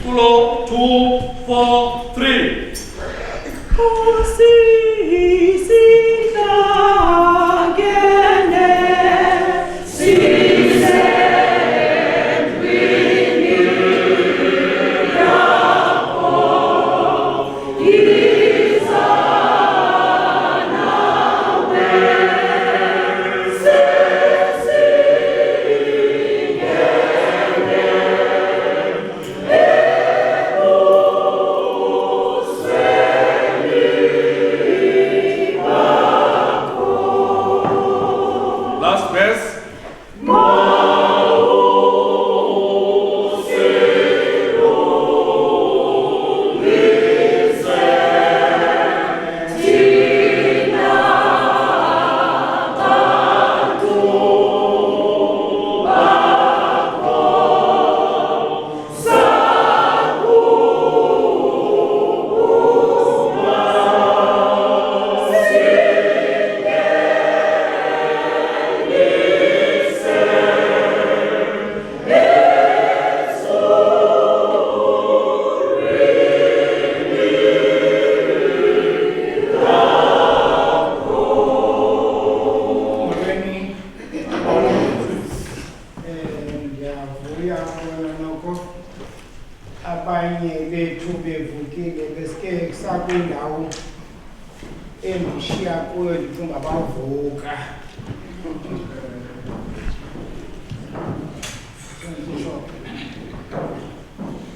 Flow 2, 4, 3. Last verse. Abanye bethu bevukile besike kusakwindawo endishiya kuyo ndicinga bavuka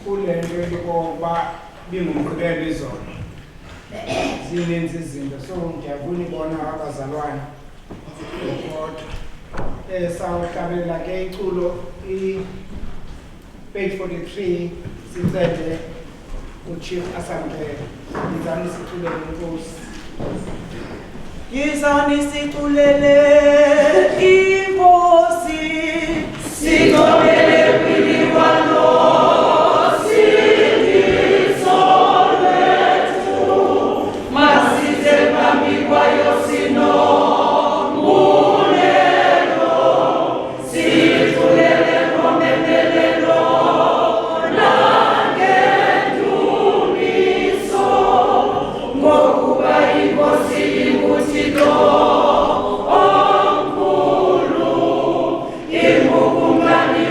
kule nto yokokuba bingumgqibelo izolo zininzi izinto so ndiyafuna ibona abazalwane kodwa sawuhlabelela ke iculo page 43 sicede uChief Asamkele izani sicule inkosi izani siculele inkosi sicobele kwiliwalo Imukungani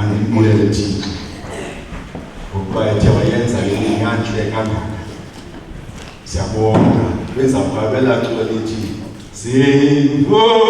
mandimbulele Thixo ngokuba ethe wayenza le nyantle kangaka. Siyabonga bezabhabela culo lithi sivuke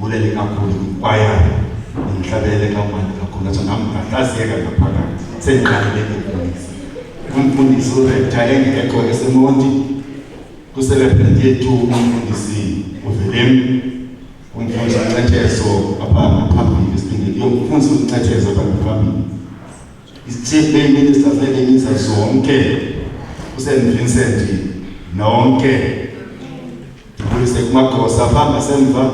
ngibulele kakhulu kwaya ngihlabele kamanje kakhulu ngathi ngamngaziyeka ngaphakathi sengiqalile umfundisi uRector engekho esemonti ku-celebrate yethu umfundisi uVelem umfundisi uNcethezo apha phambili isiphinge umfundisi uNcethezo apha phambili i-chief lay ministers leminisa zonke uSt Vincent nonke ndibuyise kumagosa apha ngasemva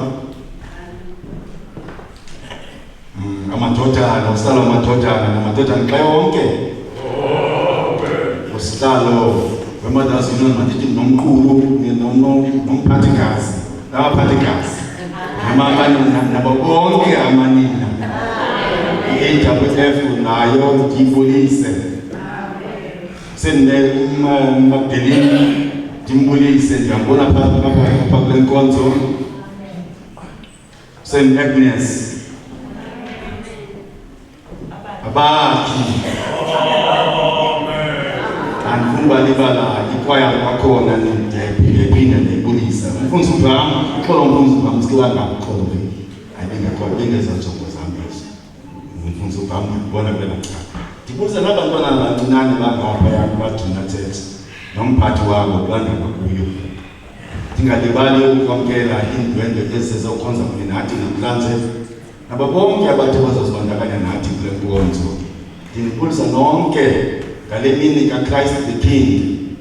amadodana usala amadodana namadodana xa yonke usihlalo weMothers Union mandithi nomqulu nomphathikazi nabaphathikazi nabo bonke amanina i-AWF nayo ndiyibulise Magdalene ndimbulise ndiyambona phaa kule nkonzo St Agnes abakhi andifuna ubalibala ikwaya kwakhona ndiyayiphinda ndiyibulisa umfundisi uBram uxolo umfundisi uBram sikilanga uxolo ayibengeza njongo zam ezo umfundisi uBram ndibona kule macala ndibulisa nabantwana abancinane bangaphaya bagcina thetha nomphathi wabo kulandela kuyo ndingalibali ukwamkela iindwendwe ezizokhonza kunye nathi namhlanje nabo bonke abathe bazozibandakanya nathi kule nkonzo ndinibulisa nonke ngale mini kaChrist the King.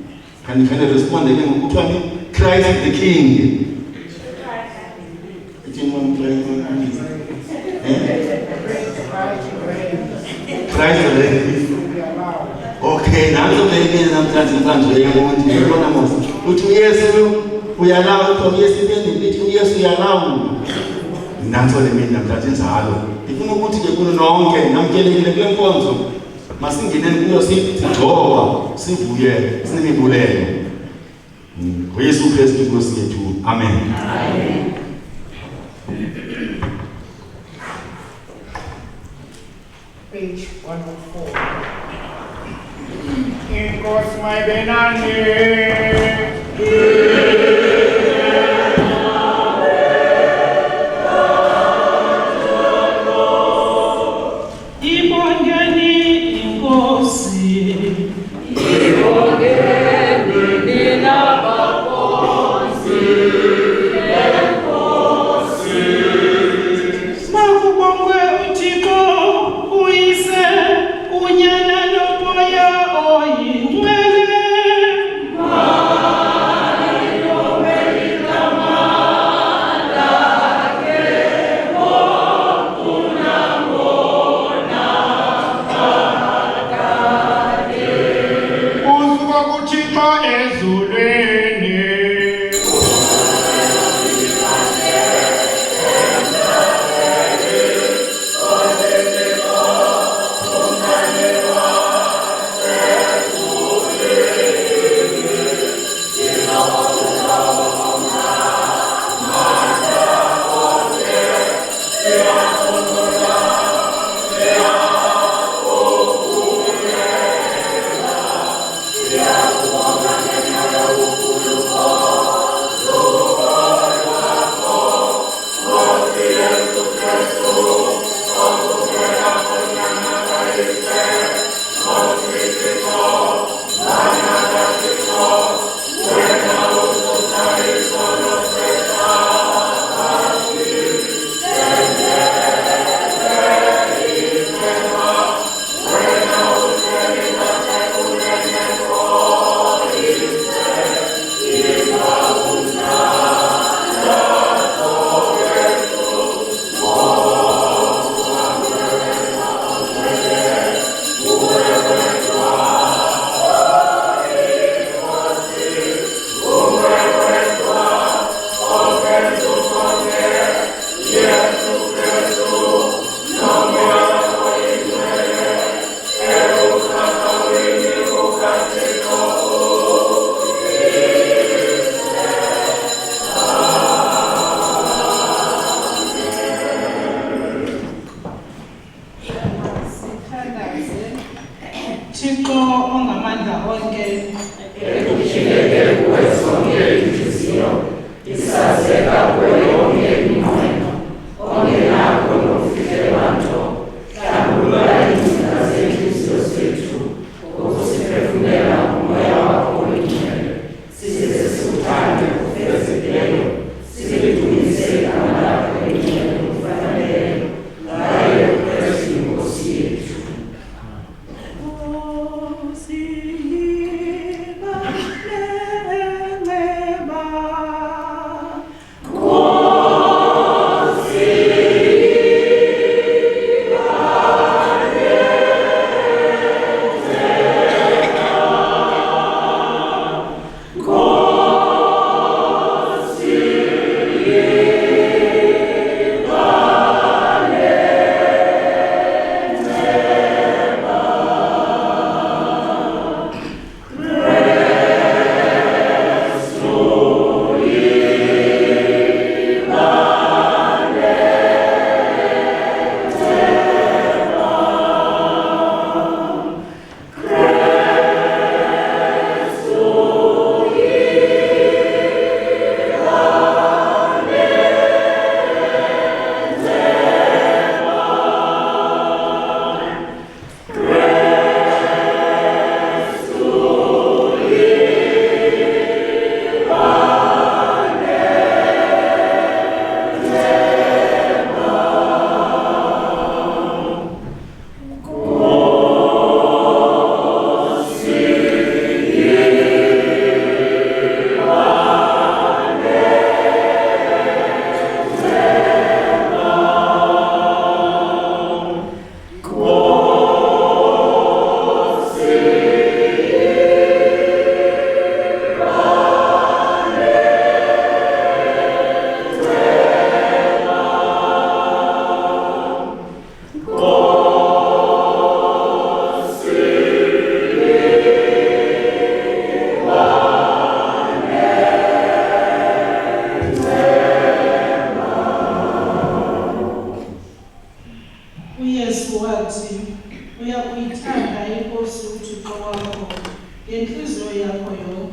Can you respond again ngokuthiwa ni Christ the King? Christ the King. Okay, nanzo leni namhlanje manje yemonti ngibona mos uthi uYesu uyalawa uthi uYesu bendithi uYesu uyalawa nanzo le mina namhlanje njalo ifuna ukuthi ke kuno nonke namkelekile kule nkonzo masingene kuyo sigcoba sivuye sinibulele uYesu Kristu Nkosi yethu amen. Amen. Page 104. Inkosi mayibenani. Yeah.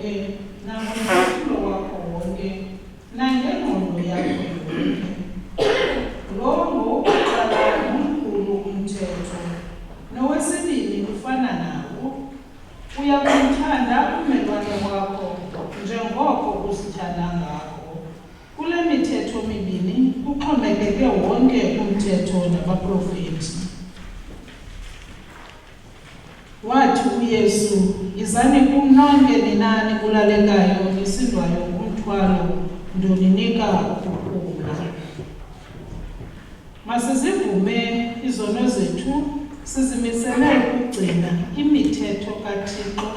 wonke nangomphefumlo wakho wonke nangengqondo yakho yonke. Lo ngowokuqala ngumkhulu umthetho, nowesibini ufana nawo. Uyakumthanda ummelwane wakho njengoko uzithanda ngako. Kule mithetho mibini uxhomekeke wonke umthetho nabaprofeti. Wathi uYesu, izani kum nonke ninani kulalekayo nisindwayo umthwalo ndoninika ukuphumla. Masizivume izono zethu, sizimisele ukugcina imithetho kaThixo,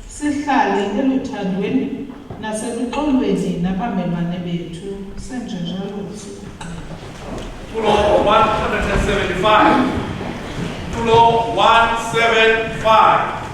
sihlale eluthandweni naseluxolweni nabamelwane bethu, senje njalo sikugqina. Tulo 175. Tulo 175.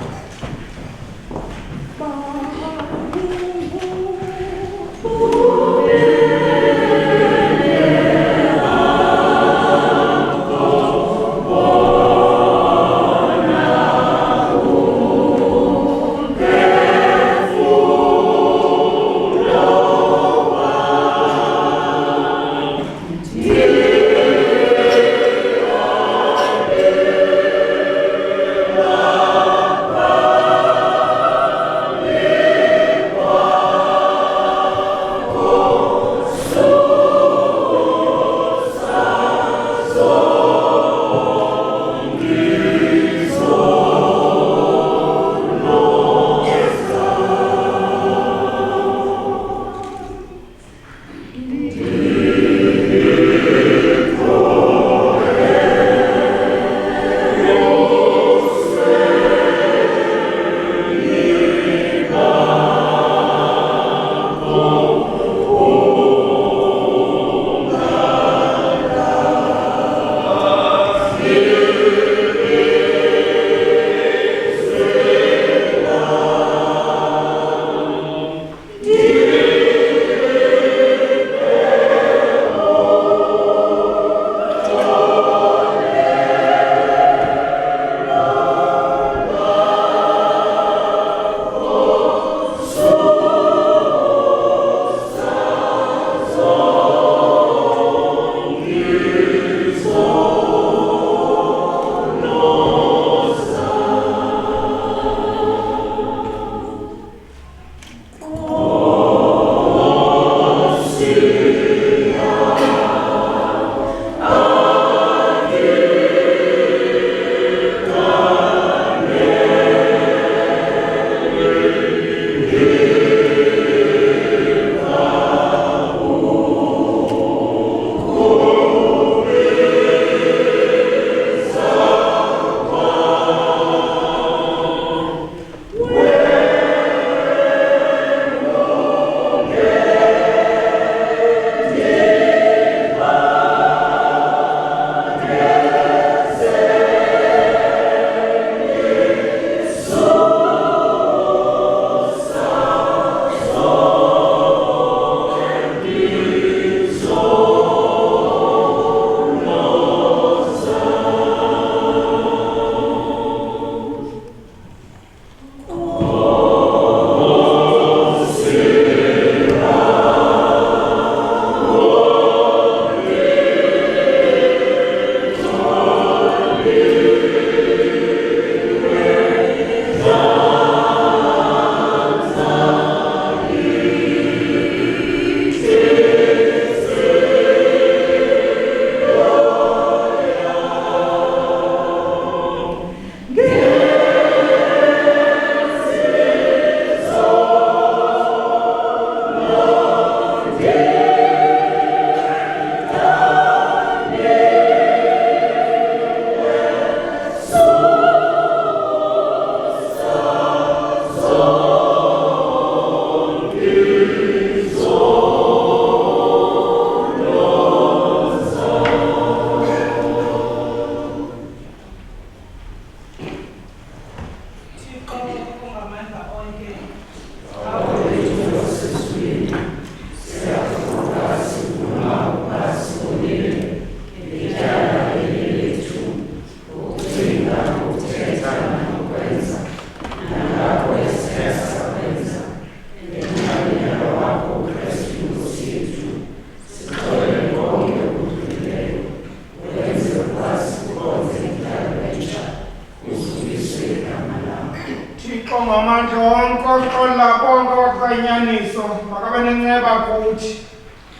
akukanyaniso makabe nenceba kuthi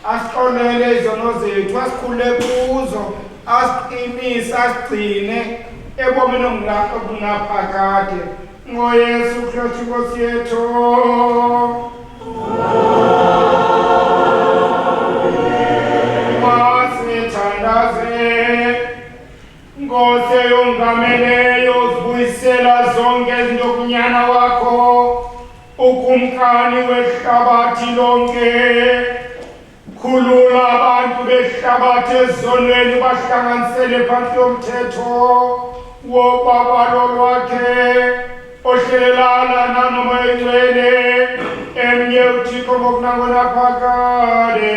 asixolele izono zethu asikhule kuzo asiqinise asigcine ebomini obunaphakade ngoYesu Kristu Nkosi yethu. Masithandaze Nkosi eyongameleyo uzibuyisela zonke izinto kunyana wakho ukumkani wehlabathi lonke. Khulula abantu behlabathi ezonweni bahlanganisele phansi yomthetho wobabalo lwakhe ohlelelana nanoma ingcwele emnye uThixo ngokunangona phakade.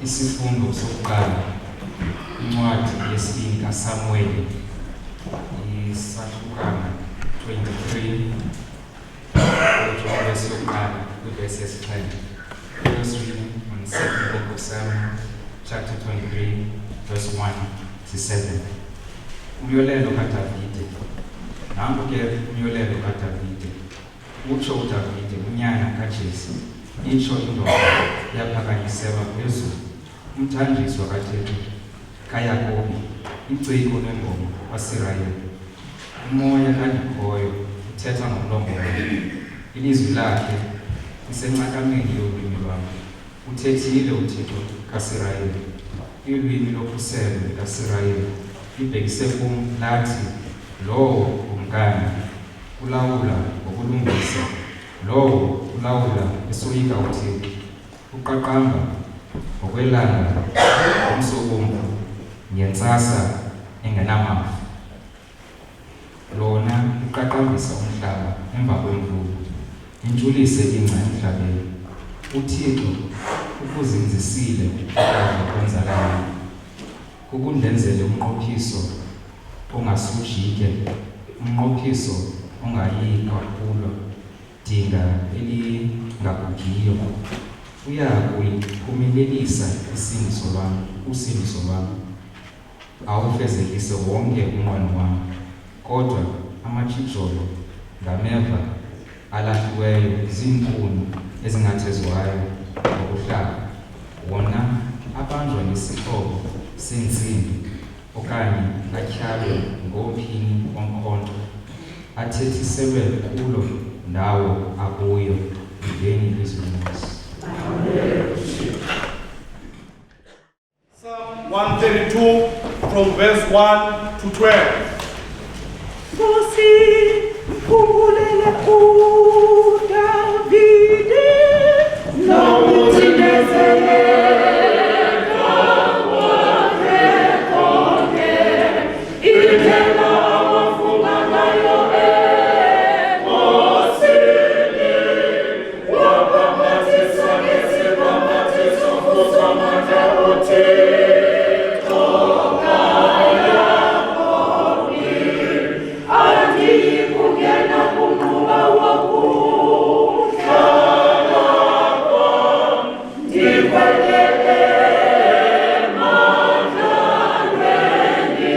Isifundo sokuqala incwadi yesibini kaSamueli isahlukana 23 verse yokuqala verse yesi-10. First reading on the second book of Samuel, chapter 23, verse 1 to 7. Umyolelo kaDavide. Nanku ke umyolelo kaDavide. Utsho uDavide unyana kaJese, itsho indoda yaphakanyiselwa phezulu, umthanjiswa kaThixo kaYakobi, iciko lengoma kaSirayeli. Umoya kangikhoyo uthetha ngomlomo wami, ilizwi lakhe lisencakameni yolwimi lwami. Uthethile uThixo kaSirayeli, ilwimi lokhuselo likaSirayeli libhekise kum lathi, lowo umkani ulawula ngokulungisa, lowo ulawula esoyika uThixo, uqaqamba ngokwelanga ngomsobomvu ngentsasa engenamava. Lona liqaqambisa umhlaba emva kwemvula, intshulise ingca emhlabeni. uThixo ukuzinzisile ukudla kwenzakalayo, ukundenzele umnqophiso ongasujike, umnqophiso ongayika kulo dinga elingagugiyo. Uyakuyiphumelelisa usindiso lwami, awufezekise wonke umnqweno wami. Kodwa amatshijolo ngameva alahliweyo ziinkuni ezingathezwayo ngokuhlala, wona abanjwa ngesihlobo sensimbi okanye atyhalwe ngophini womkhonto, athethiselwe kulo ndawo akuyo. Ngeni izulusi. Psalm 132 from verse 1 to 12. Nkosi ukhumbulele uDavide nokucindezeleka kwakhe konke, indlela awafunga ngayo enkosini, wabhambatisa ngesibhambathiso kusomandla uThixo kaYakobi. Andiyikungena kumnquba wokuhlala kwam, ndikhwelele emandlalweni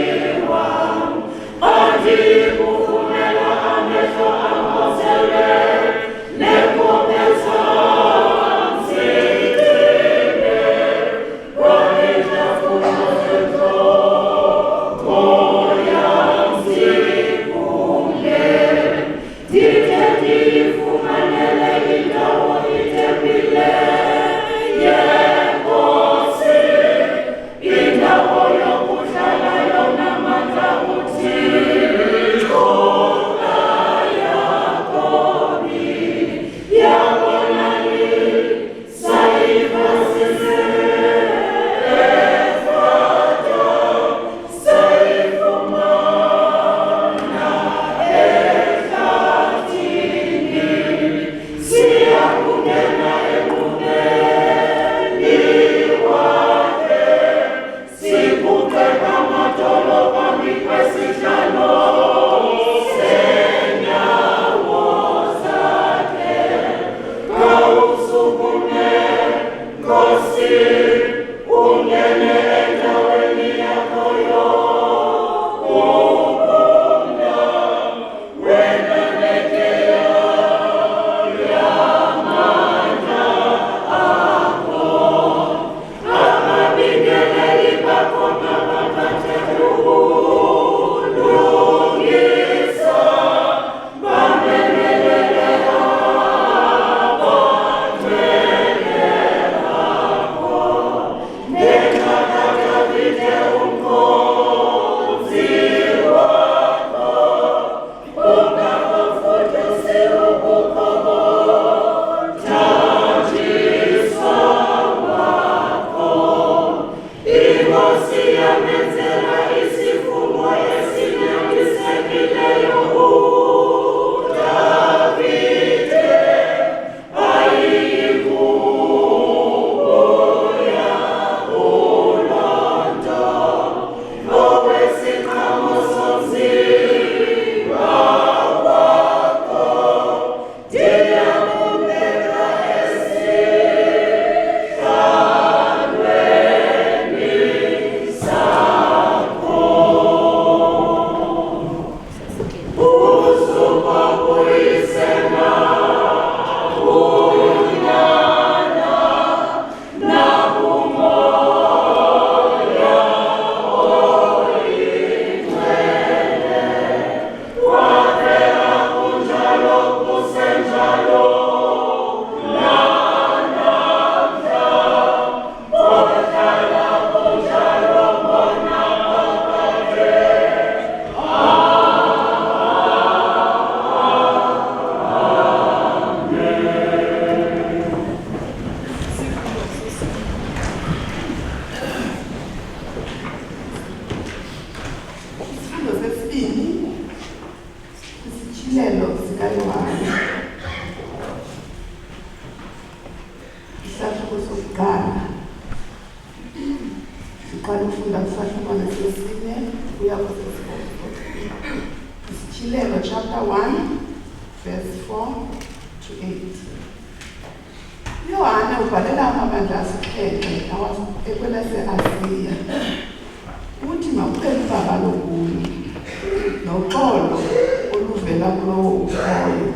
wam. Andiyikuvumela amehlo ambosele neenkobe zam zigcine kwaneenhlafuno zentloko yam ziphumle. Ndide ndiyifumanele indawo ithembileyo yenkosi. Chapter 1, verse 4 to 8. Yohane ubhalela amabandla asixhenxe ekwelase-Asiya. Uthi makucele ubaba lokunye noxolo oluvela kulowo ukhoyo,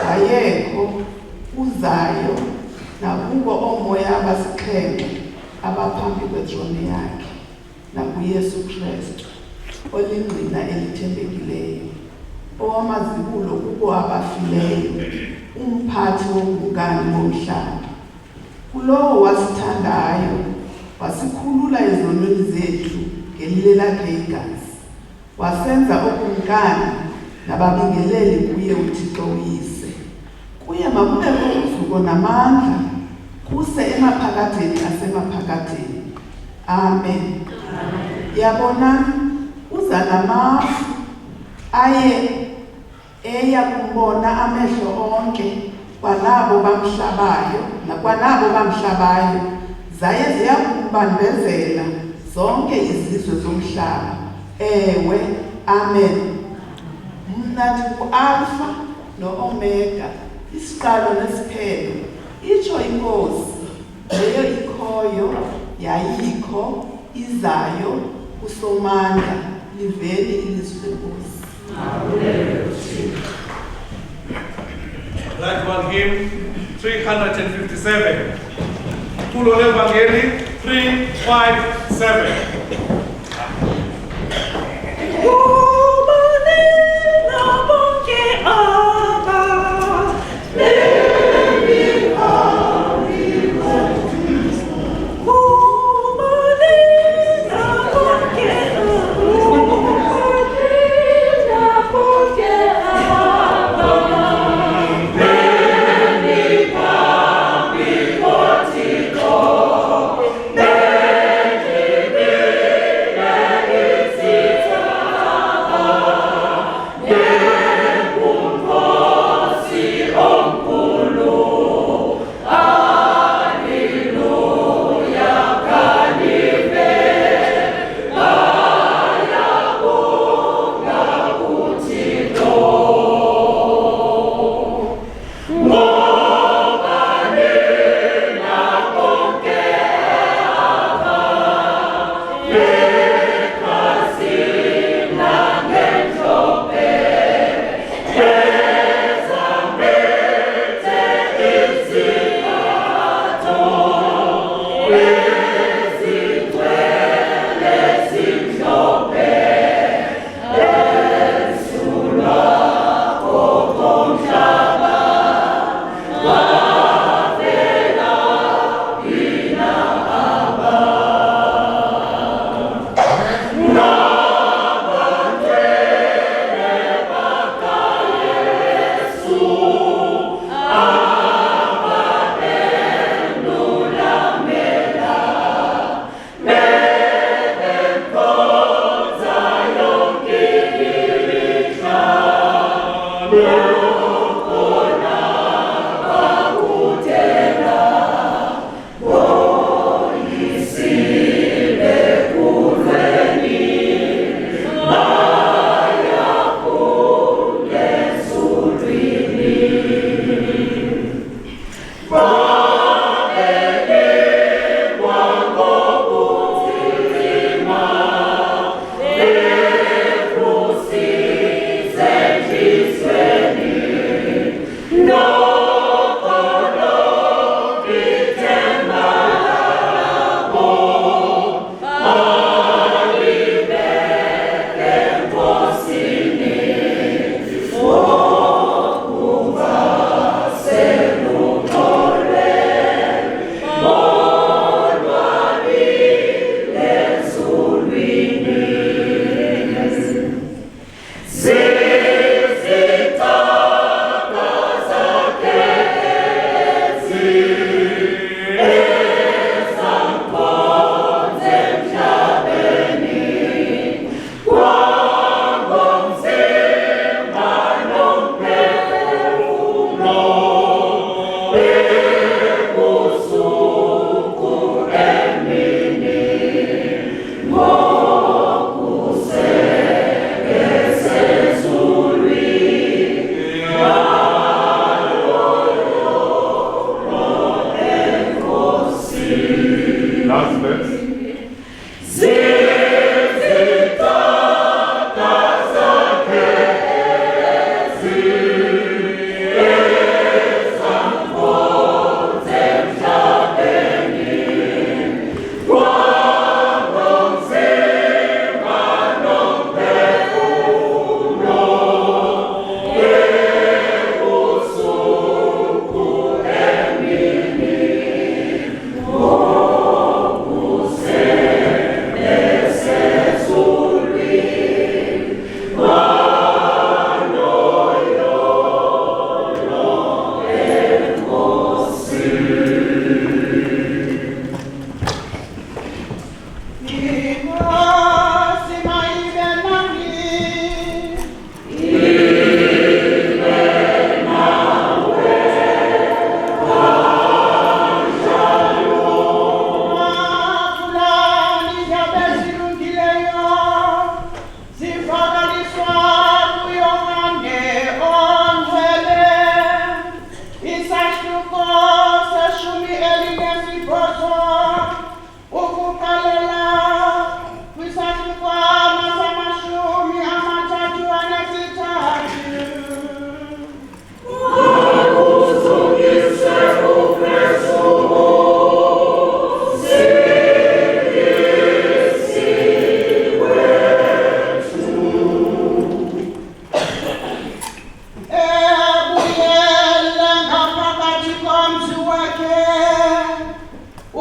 wayekho, uzayo, nakubo omoya abasixhenxe abaphambi kwethrono yakhe, nakuYesu Kristu, olingqina elithembekileyo, owamazibulo kubo abafileyo, umphathi wobukani bomhlaba. Kulowo wasithandayo, wasikhulula ezonweni zethu ngelile lakhe igazi, wasenza okumkani nababingeleli kuye uThixo uyise. Kuye makubekho uzuko namandla, kuse emaphakatheni asemaphakatheni. Amen. Yabona uza namafu eya kumbona amehlo onke kwanabo bamhlabayo, zaye ziyakumbambezela zonke izizwe zomhlaba. Ewe, amen. Mna ndingu-Alpha no-Omega, isiqalo nesiphelo, itsho iNkosi, leyo ikhoyo, yayikho, izayo, uSomandla. Liveli ilizwi lenkosi. That one hymn 357. Tulo Evangeli 357.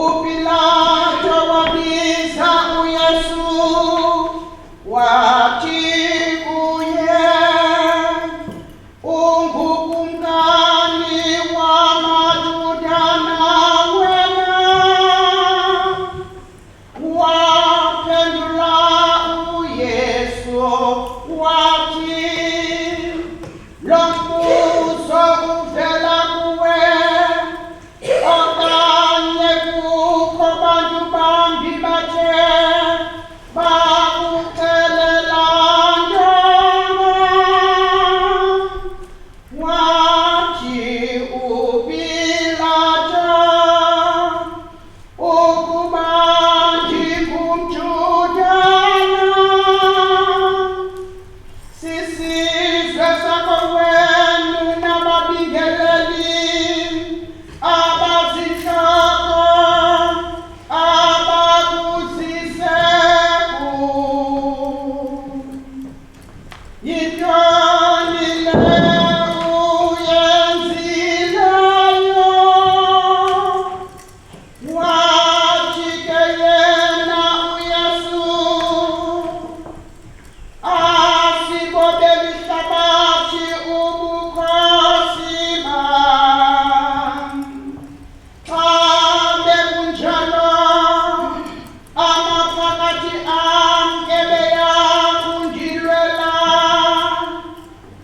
uPilato wabiza uYesu wathi kuye, ungukumkani wamaJuda na wena. Waphendula uYesu wathi, lo mbuzo uvela kuwe okanye kukho bantu bambi bathe bakuxelela ntona? Wathi uPilato, ukuba ndingumJudana, sisizwe sakowenu nababingeleli abazihloko abakuziseku. Yintoni le uyenzileyo? Wathi ke yena uYesu, asibobeli ihlabathi ubukhosi bam. Xa bekunjalo, amaphakathi am ebeya kundilwela,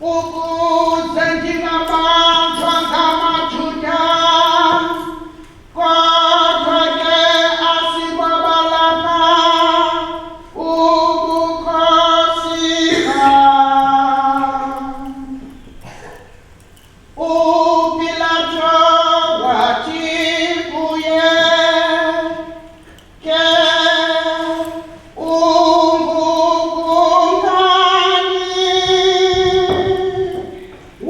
ukuze ndingabanjwa ngamaJuda. Kodwa ke asibabalanga ubukhosi bam. uPilato wathi kuye, ke ungukumkani?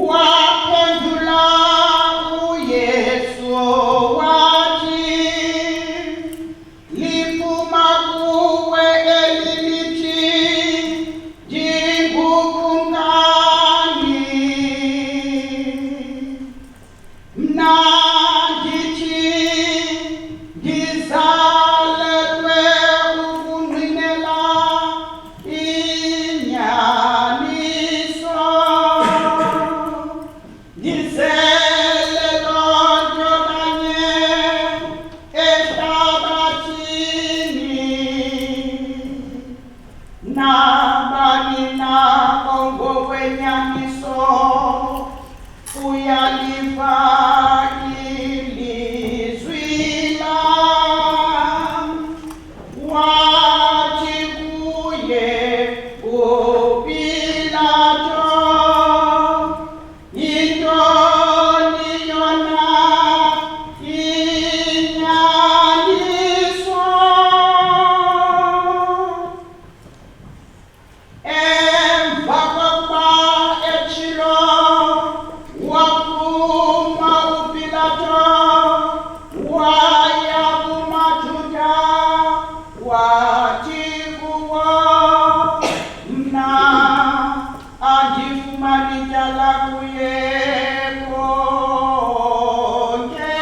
Waphendula uYesu wathi, liphuma kuwe eli lithi ndingukumkani. Mna ndithi ndizalelwe ukungqinela inyaniso, ndizele loo nto kanye ehlabathini. Nabani na ongokwenyaniso uyaliva ilizwi lam. Wathi kuye uPilato, yintoni yona inyaniso? Emva kokuba etshilo, waphuma uPilato waya kumaJuda, wathi kuwo, mna andifumani tyala kuye konke.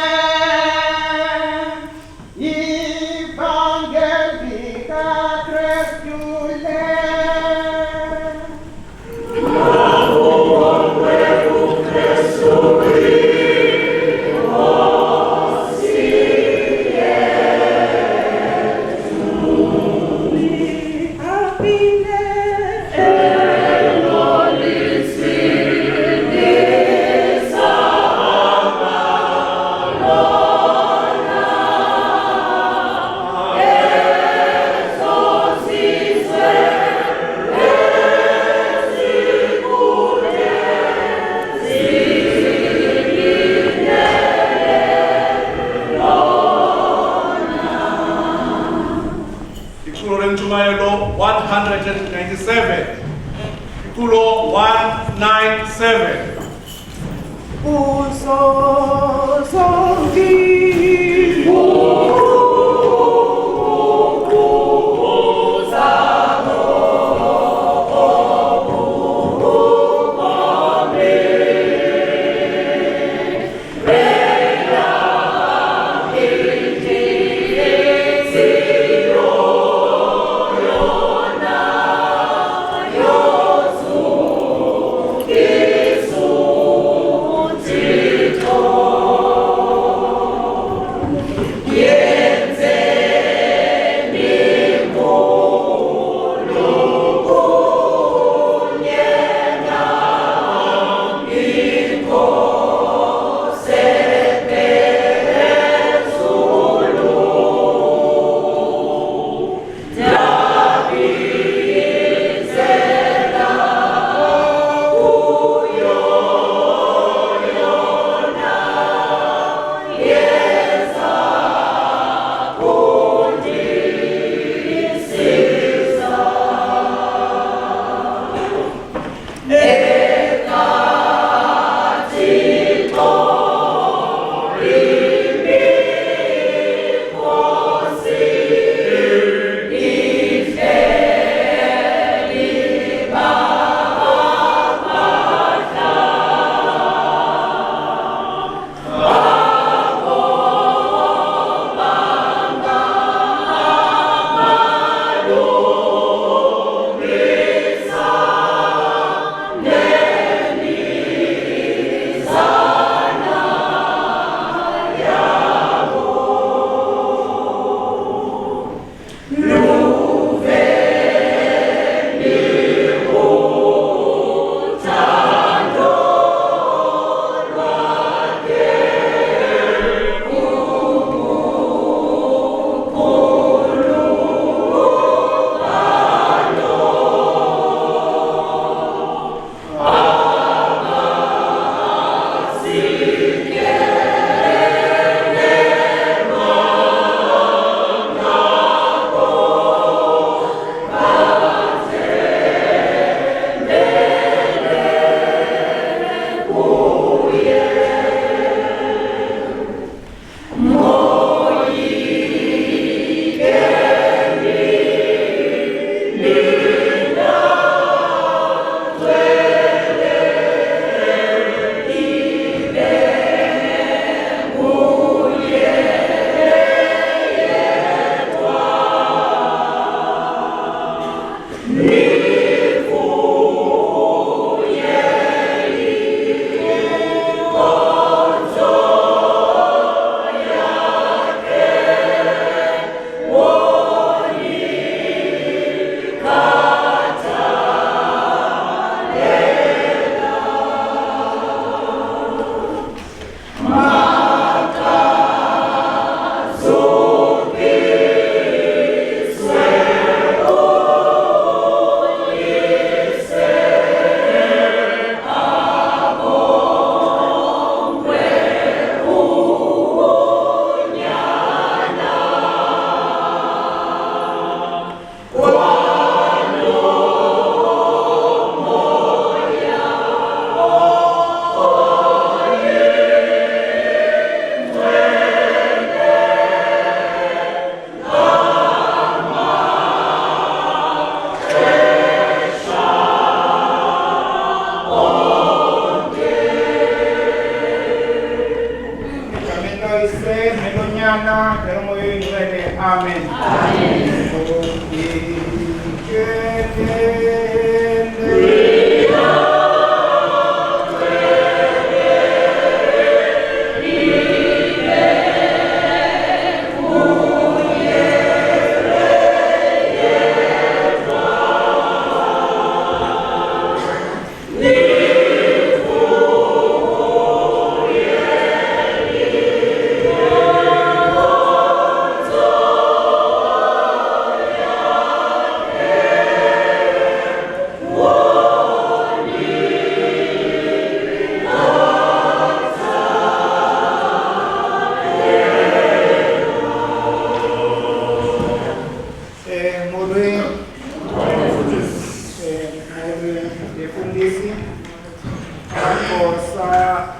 Ivangeli kaKristu le. Itshumayelo 197. Ikulo 197. amen.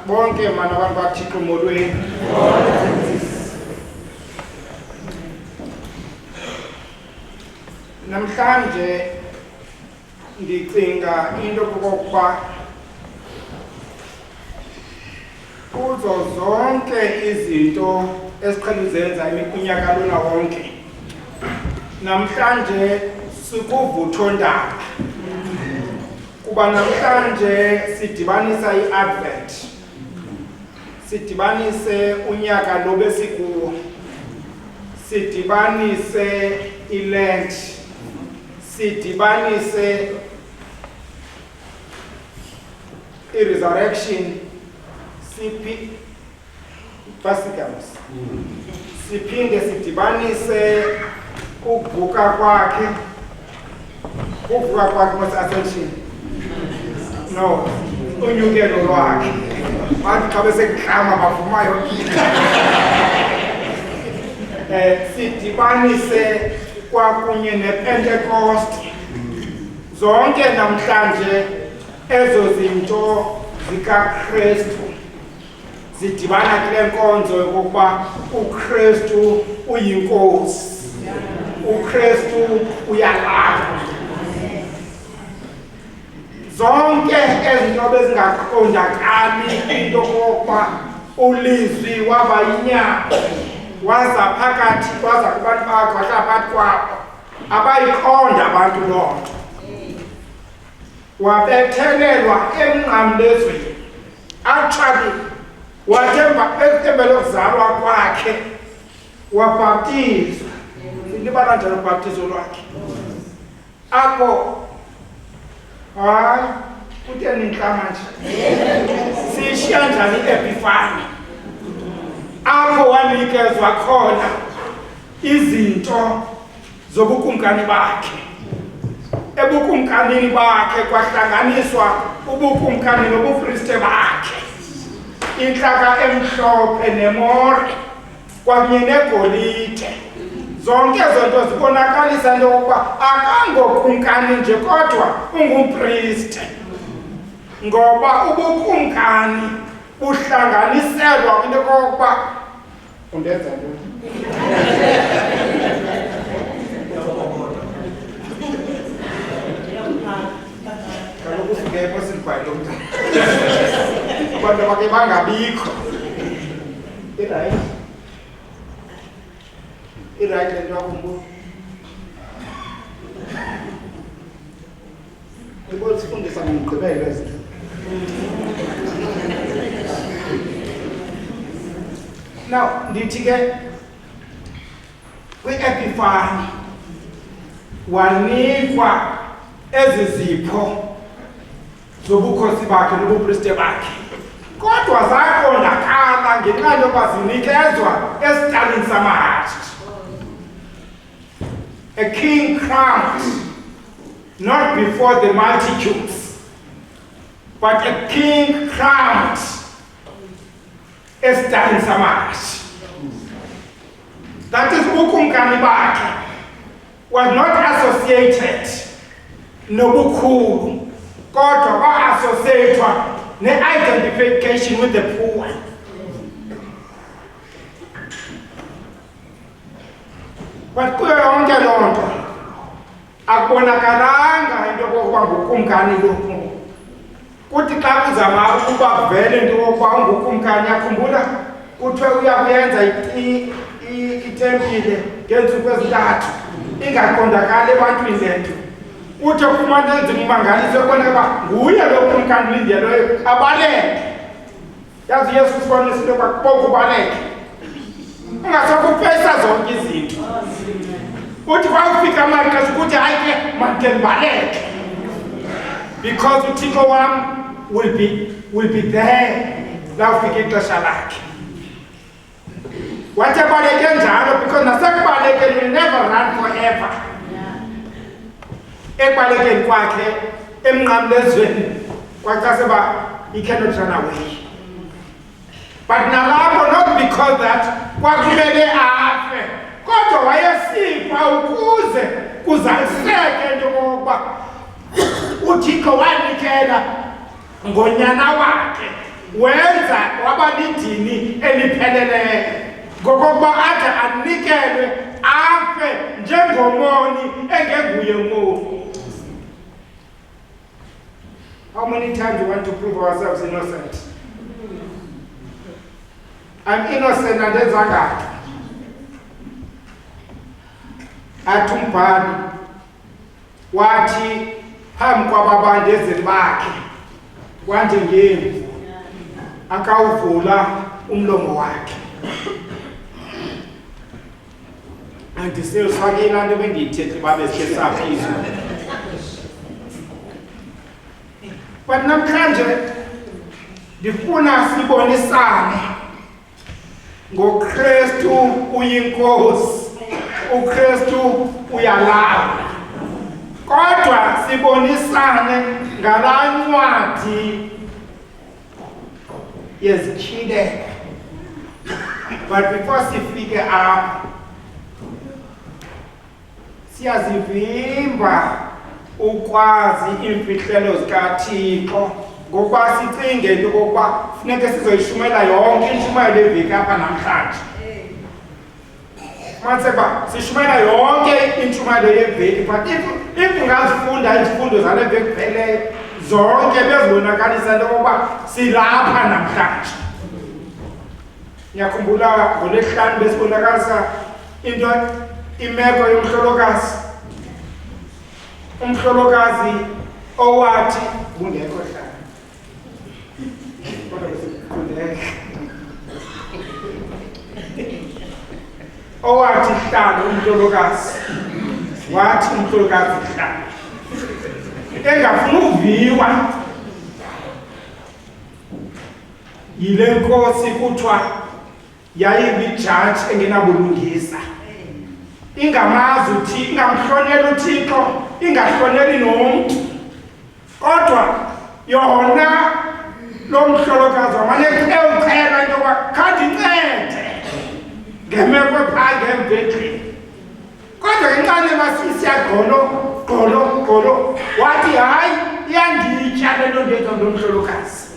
bonke mana abantu bathixo molweni. Namhlanje ndicinga into kokuba kuzo zonke izinto esiqhele uzenza unyaka lona wonke, namhlanje sikuvuthondaba kuba namhlanje sidibanisa i-Advent, sidibanise unyaka lo besikuwo, sidibanise i-Lent, sidibanise i-resurrection, siphinde sidibanise ukuvuka kwakhe, ascension, no, unyukelo lwakhe. Bathi xa beseklama bavumayo sidibanise kwakunye nePentecost. Zonke namhlanje ezo zinto zikaKristu zidibana kule nkonzo yokuba uKristu uyinkosi, uKristu uyalapha. Zonke ezinto bezingaqondakali into kokuba ulizwi waba yinyama waza phakathi, waza kubantu bakhe wahlala phakathi kwabo, abayiqonda abantu loo nto. Wabethelelwa emnqamlezweni, actually wathemba lokuzalwa kwakhe wabhaptizwa. Silibala njalo ubhaptizo lwakhe apho hayi kutheni intlama nje siyishiya njani i-Epifani apho wanikezwa khona izinto zobukumkani bakhe. Ebukumkanini bakhe kwahlanganiswa ubukumkani nobupriste bakhe, intlaka emhlophe nemore kwakunye negolide. Zonke ezo nto zibonakalisa into yokuba akangokumkani nje kodwa ungumpriste, ngoba ubukumkani buhlanganiselwa kwinto yokokuba undenza ntoni. Kaloku singekho silibhayile umntana abantu abake bangabikho. Irayithi le nto yakhumbula ibona sifundisa ngomgqibelo ezinto. Now ndithi ke kwi-Epifani wanikwa ezi zipho zobukhosi bakhe nobupriste bakhe, kodwa zaqondakala ngenxa yokuba zinikezwa esitalini samahashi. A king crowned not before the multitudes, but a king crowned esitalini samahashi. That is ubukumkani bakhe was not associated nobukhulu, kodwa ba-associatwa ne-identification with the poor. But kuyo yonke loo nto akubonakalanga into yokokuba ngukumkani lokhu. Kuthi xa kuzama ukuba kuvele into yokokuba ungukumkani, yakhumbula kuthiwe uya kuyenza itempile ngeentsuku ezintathu ingaqondakali ebantwini lethu. Uthi ufumana enzima umangaliso ekubona uba nguye lo kumkani ulindelweyo abaleke. Yazi uYesu usibonisa into yokuba koku ubaleke ungasakupesa zonke izinto. Uthi xa ufika amaxesha ukuthi hayi ke mandike ndibaleke, because uThixo wam will be there lawufika ixesha lakhe. Wathi abaleke njalo because nasekubalekeni will never run forever. Ekubalekeni kwakhe emnqamlezweni kwaxa seba he cannot run away. But nalapho not because that kwakumele afe, kodwa wayesifa ukuze kuzaliseke into yokokuba uThixo wanikela ngonyana wakhe, wenza waba lidini elipheleleyo ngokokuba ade anikelwe afe njengomoni engenguye moni. How many times we want to prove ourselves innocent? I'm innocent and there's a God. Athi umbhali wathi phambi kwababandezeli bakhe wathi ngemi akawuvula umlomo wakhe. Andisefake laa nto bendiyithethi babe sikhe saphizwa. But namhlanje ndifuna sibonisane ngoKristu uyinkosi, uKristu uyalawula. Kodwa sibonisane ngalaa ncwadi yezityhilelo. But before sifike apha siyazivimba ukwazi iimfihlelo zikaThixo ngokuba sicinge into yokokuba funeke sizoyishumela yonke intshumayelo eveki apha namhlanje. Matseba sishumela yonke intshumayelo yeveki, but if ungazifunda izifundo zale veki kupheleyo zonke bezibonakalisa into yokokuba silapha namhlanje. Ngiyakhumbula ngoLwesihlanu besibonakalisa into imeko yomhlolokazi. Umhlolokazi owathi bungekho hlala. Kodwa besifundeka. Owathi hlala umhlolokazi. Wathi umhlolokazi hlala. Engafuna uviwa. Yile nkosi kuthiwa yayiyijaji engenabulungisa. Ingamazi uThixo, ingamhloneli uThixo, ingahloneli nomntu. Kodwa yona lo mhlolokazi wamane ewucela into yokuba khandincede ngemeko phaa ngemvekini. Kodwa ngenxana gqolo wathi hayi iyanditya le nto ndenza nomhlolokazi.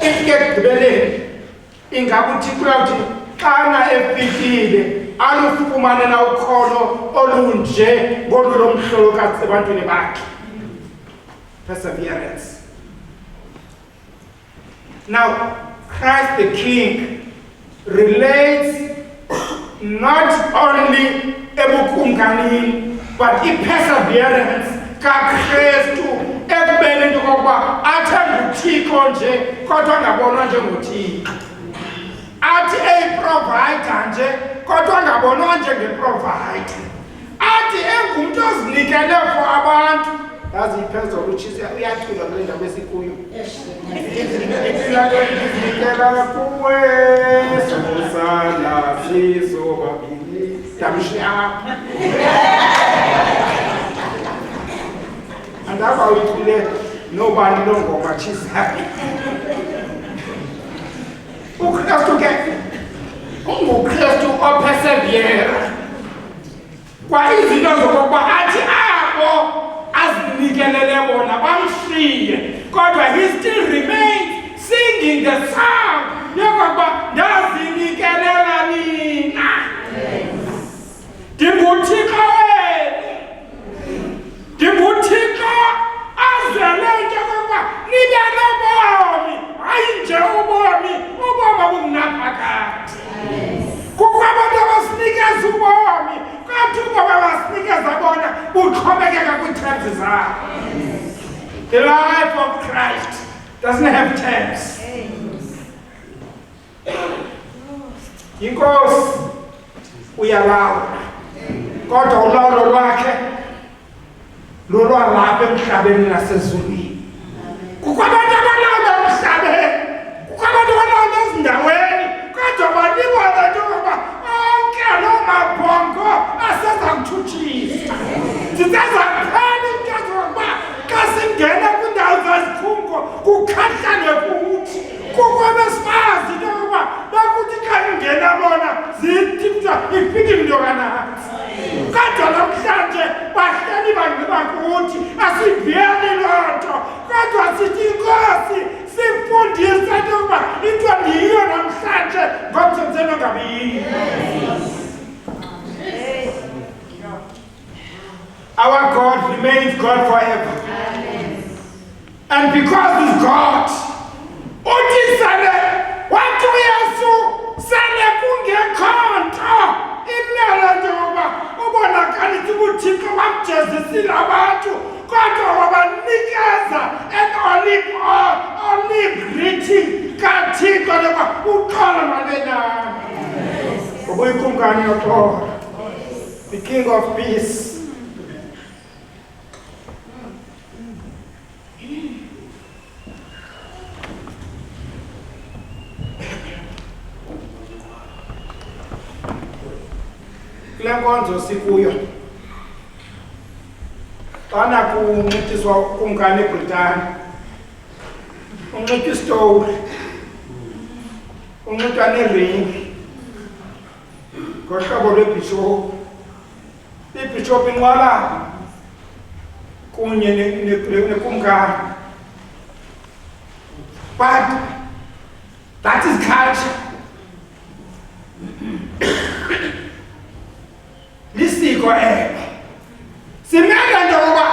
Ifike ekugqibeleni ingaba uThixo uyawuthi xana efikile alufumane na ukholo olunje ngolu lomhlolokazi ebantwini bakhe. Perseverance. Now, Christ the King relates not only ebukumkanini but i-perseverance kaKristu ekubeni into yokokuba athembe uThixo nje kodwa angabonwa njengoThixo. Athi eyiprovider nje kodwa angabonwa njengeprovider. Athi engumntu ozinikele for abantu. Yazi iphezolo utshisa uyathula kule ndawo esikuyo. Izinikela kuwe sosala sizobabili damshiya. Andaba uyithule nobani lo ngoma tshisayo. UKristu ke unguKristu opersevere. Kwa izinto zokuba athi abo azinikelele bona bamshiye, kodwa he still remains singing the song yokuba ndazinikelela nina. NdiNguThixo wenu, NdiNguThixo azele into yokuba nibe nobomi, hayi nje ubomi obungaphakathi. Kukho abantu abasinikeza ubomi uqhubekeka kwi-terms zakho. The life of Christ doesn't have terms. Inkosi uyalawula kodwa ulawulo lwakhe lolwalapha emhlabeni nasezulwini. Kukho abantu abalawula emhlabeni, kukho abantu abalawula ezindaweni, kodwa balibona nje ukuba onke loo mabhongo aseza kuthutshisa. Siseza kuphela into zokuba xa singena kwiindawo zezikhungo kukhahlane kuthi. Kukho abesifazi into yokuba bakuthi xa ingena bona zithi kuthiwa ifike into kanantsi. Kodwa namhlanje bahleli banxiba kuthi asiviyeli loo nto, kodwa sithi inkosi sifundise into yokuba into ndiyiyo namhlanje ngomsebenzeni ongabini. Our God remains God forever. And because He's God, uthi sale wathi uYesu sale kungekho nto imele nje ngoba ubonakalisa ubuthixo bamjezisile abantu kodwa wabanikeza an-olive greeting kaThixo loba uxolo malelana. Ngoba ikumkani yoxolo, the King of Peace. Kule nkonzo sikuyo xana kuncediswa ukumkani eBritani, uncedwa isitowu, uncedwa neringi ngohlobo lwebhishophu. Ibhishophu inqwala kunye nekumkani. But that is culture. Lisiko elo simele nje ukuba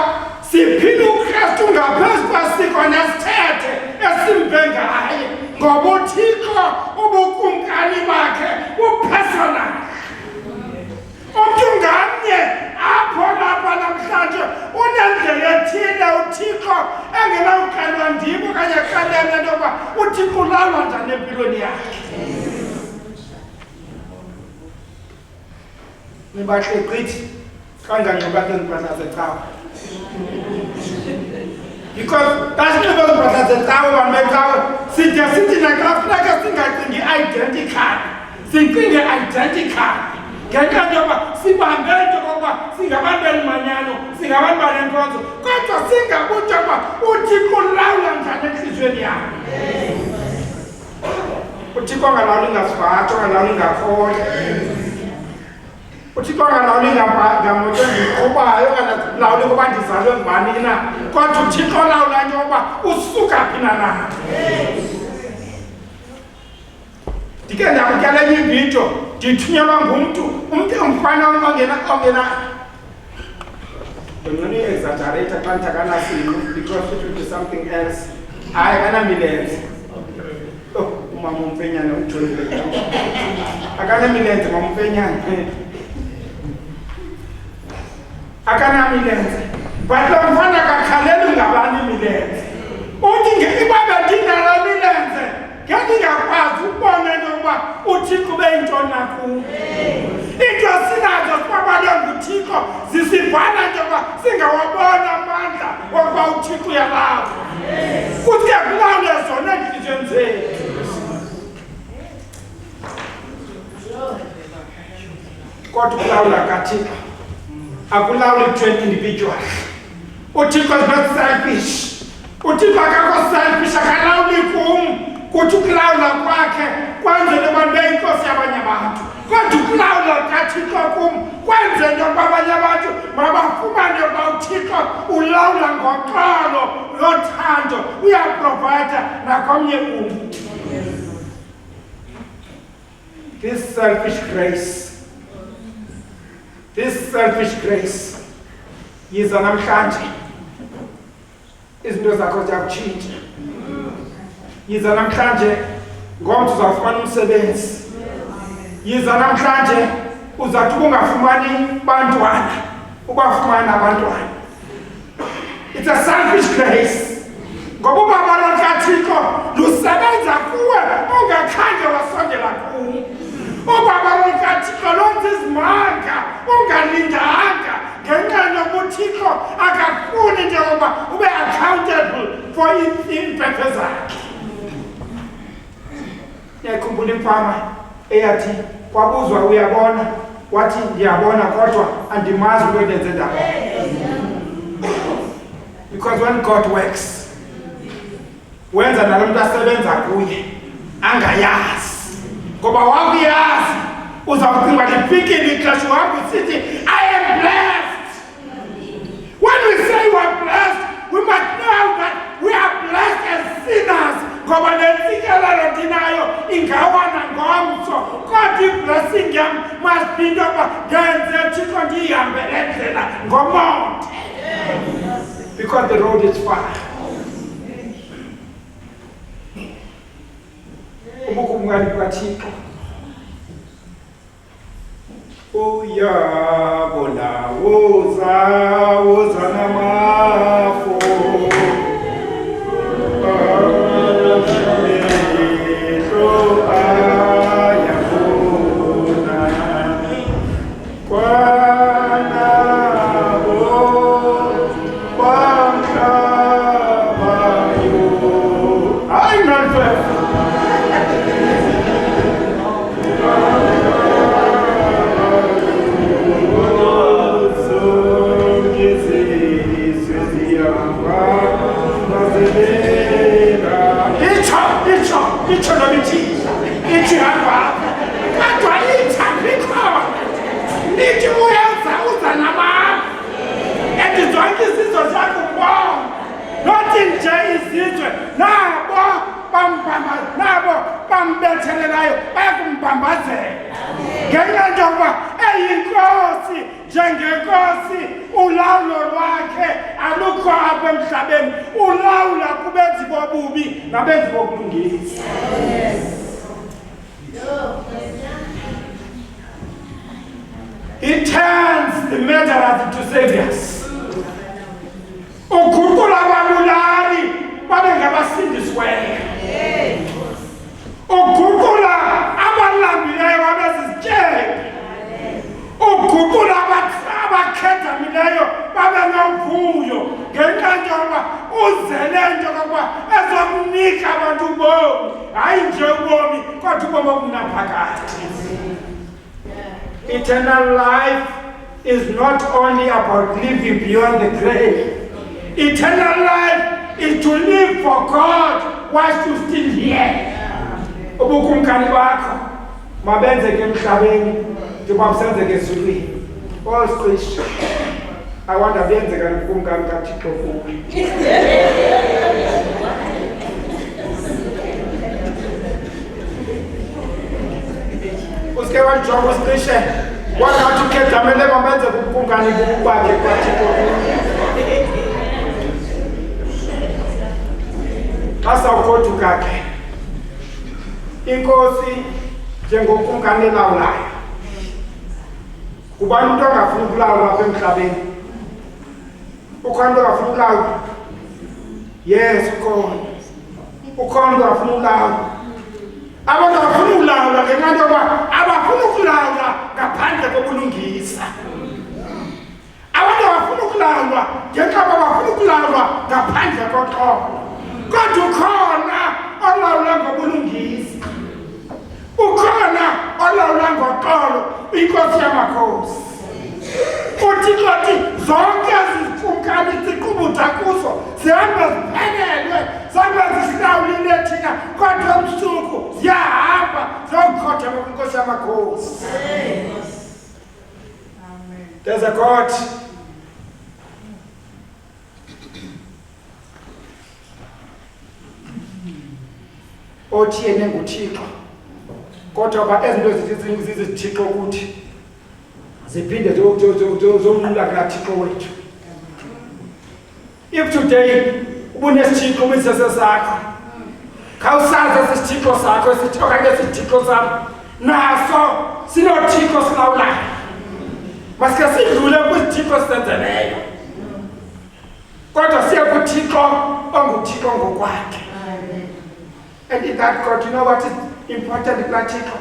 siphile uKristu ngaphezu kwesiko nesithethe esimbe ngaye, ngoba uThixo ubukumkani bakhe bupersonal. Umntu ngamnye apho lapha namhlanje unendlela ethile uThixo engenawukalwa ndim okanye akalele into yokuba uThixo ulawula njani empilweni yakhe. Nibahle qithi kanganxiba iimpahla zecawa, because dasinxiba iimpahla zecawa bamecawa side sithi naxa funeka singacingi identical, sicinge identical ngenxa yokuba sibambe into okokuba singabantu belimanyano, singabantu balenkonzo, kodwa singabunto yokuba uThixo ulawula njani entliziyweni yakhe. uThixo angalawuli ngasivatsho, angalawuli ngakhohle. uThixo angalawuli ngamoto endiqhubayo, angalawuli ukuba ndizalwe ngubani na, kodwa uThixo olawula nje ukuba usuka phi na. Ndike ndabukela enye ividiyo ndithunyelwa ngumntu, umntu ongufana ongena ndingqina i-exaggerate xa ndithi akanasimo because it will be something else. Hayi akanamilenze. Umama uMfenyana umjolile. Akanamilenze mama uMfenyana. Akanamilenze. But lo mfana akakhaleli ngabani imilenze. Uthi ibaba ndinala milenze. Ngiyakwazi ukubona into yokuba uThixo beyintona kum. Into sinazo sibabale nguThixo zisivala nje yokuba singawabona amandla wokuba uThixo uyalawula. Kuthi kulawule zona enhliziyweni zethu. Kodwa ukulawula kaThixo akulawuli between individuals. uThixo is not selfish. uThixo akakho selfish, akalawuli kum. Kuthi ukulawula kwakhe kwenzele abantu beyinkosi yabanye abantu, kodwa ukulawula kaThixo kum kwenzele ukuba abanye abantu mabafumane ukuba uThixo ulawula ngoxolo nothando, uyaprovide nakomnye umntu. This selfish grace yiza namhlanje izinto zakho ziyakutshintsha. Yiza namhlanje ngomntu uzawufumana umsebenzi. Yiza namhlanje uzathi ungafumani bantwana, wafumana abantwana. It's a selfish grace. Ngoba ubaba likaThixo lusebenza kuwe ungakhange wasondela kuwe. Ubaba likaThixo lonke izimanga ungalindanga ngenxa yokuThixo akafuni nje ukuba ube accountable for impepho zakhe. Yakhumbula imfama eyathi kwabuzwa uyabona wathi ndiyabona kodwa andimazi into endenze ndabona. Because when God works, wenza nalo muntu asebenza kuye angayazi. Ngoba wakuyazi uzawucinga lifikile ixesha uhambe usithi I am blessed. When we say we are blessed, we must know that we are blessed as sinners. Ngoba lentsikelelo ndinayo ingawana ngomso. Kodwa i-blessing yam must be ntoba ndenze Thixo ndiyihambele ndlela ngomonde. Because the road is far. Umukumngani kaThixo uyabona woza namafo nabo bambethelelayo bayakumbambazela ngenxa njengoba eyinkosi njengenkosi ulawulo lwakhe alukho apha emhlabeni ulawula kubenzi bobubi nabenzi bokulungisa. He turns the murderers into saviors. Uguqula ababulali babe ngabasindisiweyo. Uguqula abalambileyo babe zizityebi. Uguqula abakhethamileyo babe nomvuyo ngenxa yokuba uzele nje okokuba ezomnika abantu ubomi, hayi nje ubomi kodwa ubomi obunaphakade. Eternal life is not only about living beyond the grave. Eternal life is to live for God whilst you're still here. Ubukumkani bakho mabenzeke emhlabeni njengoba busenzeke ezulwini. All Christians, I want to benzeka ubukumkani kaThixo kuwe. Uske wanjonga usiqishe wangathi ukhedamele bamenze ubukumkani bakhe kaThixo. Asa ukoduka ke inkosi njengokumkani elawulayo. Ubani umuntu ongafuna ukulawula apha emhlabeni? Ukhona umuntu ongafuna ukulawula? Yes, ukhona. Ukhona umuntu ongafuna ukulawula? Abantu abafuna ukulawula ngenxa yokuba abafuna ukulawula ngaphandle kobulungisa. Abantu abafuna ukulawula ngenxa yokuba bafuna ukulawula ngaphandle koxolo. Kodwa ukhona olawula ngobulungisa. Ukhona olawula ngoxolo, inkosi yamakhosi. Uthixo athi zonke izikumkani siqubutha kuzo zihambe ziphelelwe, zihambe zihlawulile thina kodwa ebusuku ziyahamba ziyokukhothama kwinkosi yamakhosi. There's a God othi yena nguThixo kodwa ba ezinto zizithixo ukuthi ziphinde zomlula kaThixo wethu. If today ubunesithixo kwisese sakho khawusazi isithixo sakho esithixo okanye isithixo sakho naso sinothixo silawulayo. Masike sidlule kwisithixo senze uThixo onguThixo ngokwakhe. And in that God, you know what is important in Thixo?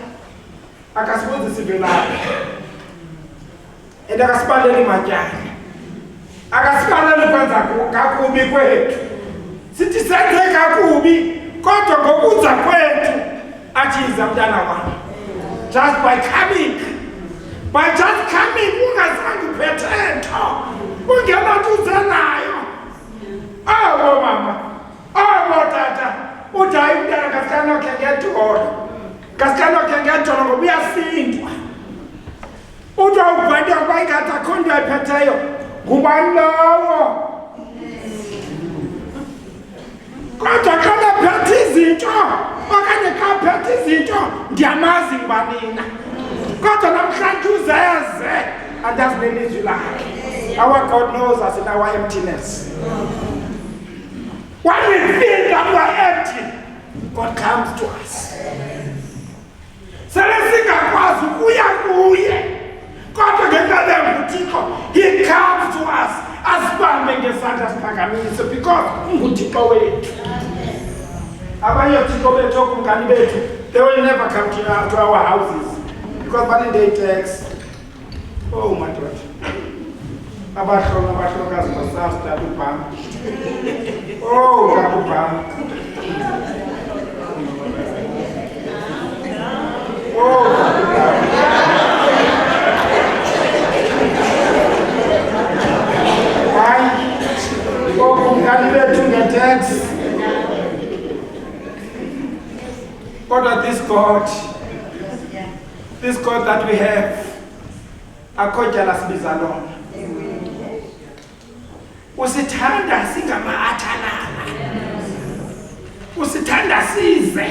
Akasibuzi sivelaphi. And akasibaleli matyala. Akasibaleli kwenza kakubi kwethu. Sithi senze kakubi kodwa ngokuza kwethu athi iza mntana wami. Just by coming. By just coming ungazange uphethe nto. Ungenanto uzenayo. Oh mama. Oh tata. Uthi hayi mntana kasikanoke ngedolo. Kasikanoke ngedolo ngoba uyasindwa. Uthi awubhede ukuba ingathi akho nto ayiphetheyo. Ngubani lowo? Kodwa xa bephethe izinto okanye xa phethe izinto ndiyamazi ngibanina. Kodwa namhlanje uzeze andazi nelizwi lakhe. Our God knows us in our emptiness. When we feel that we are empty, God comes to us. Sele singakwazi ukuya kuye kodwa ngenxa yenguThixo he comes to us asibambe ngesandla siphakamise because unguThixo wethu. Abanye oThixo bethu okumkani bethu they will never come to our houses because when they text oh my God abahlokazi basasta ubhama oh ngabubhama oh but this God that we have, akho jealous bizalona. Usithanda singama-athalala. Usithanda size.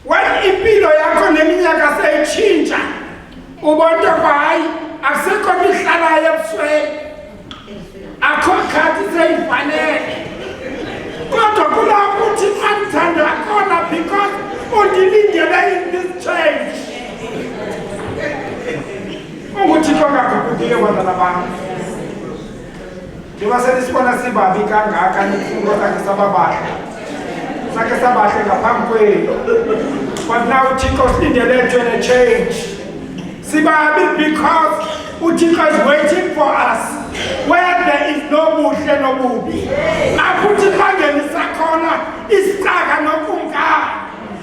When impilo yakho neminyaka seyitshintsha, ubona hayi akusekho mihlalayo ebusweni. Akho khathi seyifanele. Kodwa kulapho uThixo andithanda khona because undilindele in this change. UThixo akagugudiye bantwana bami. Njengoba senisibona sibabi kangaka nifungo sakhe sababahle. Sakhe sabahle ngaphambi kwenu. But now uThixo silindele to change. Sibabi because uThixo is waiting for us. Where there is no buhle no bubi. Lapho uThixo angenisa khona isicaka nokumkani.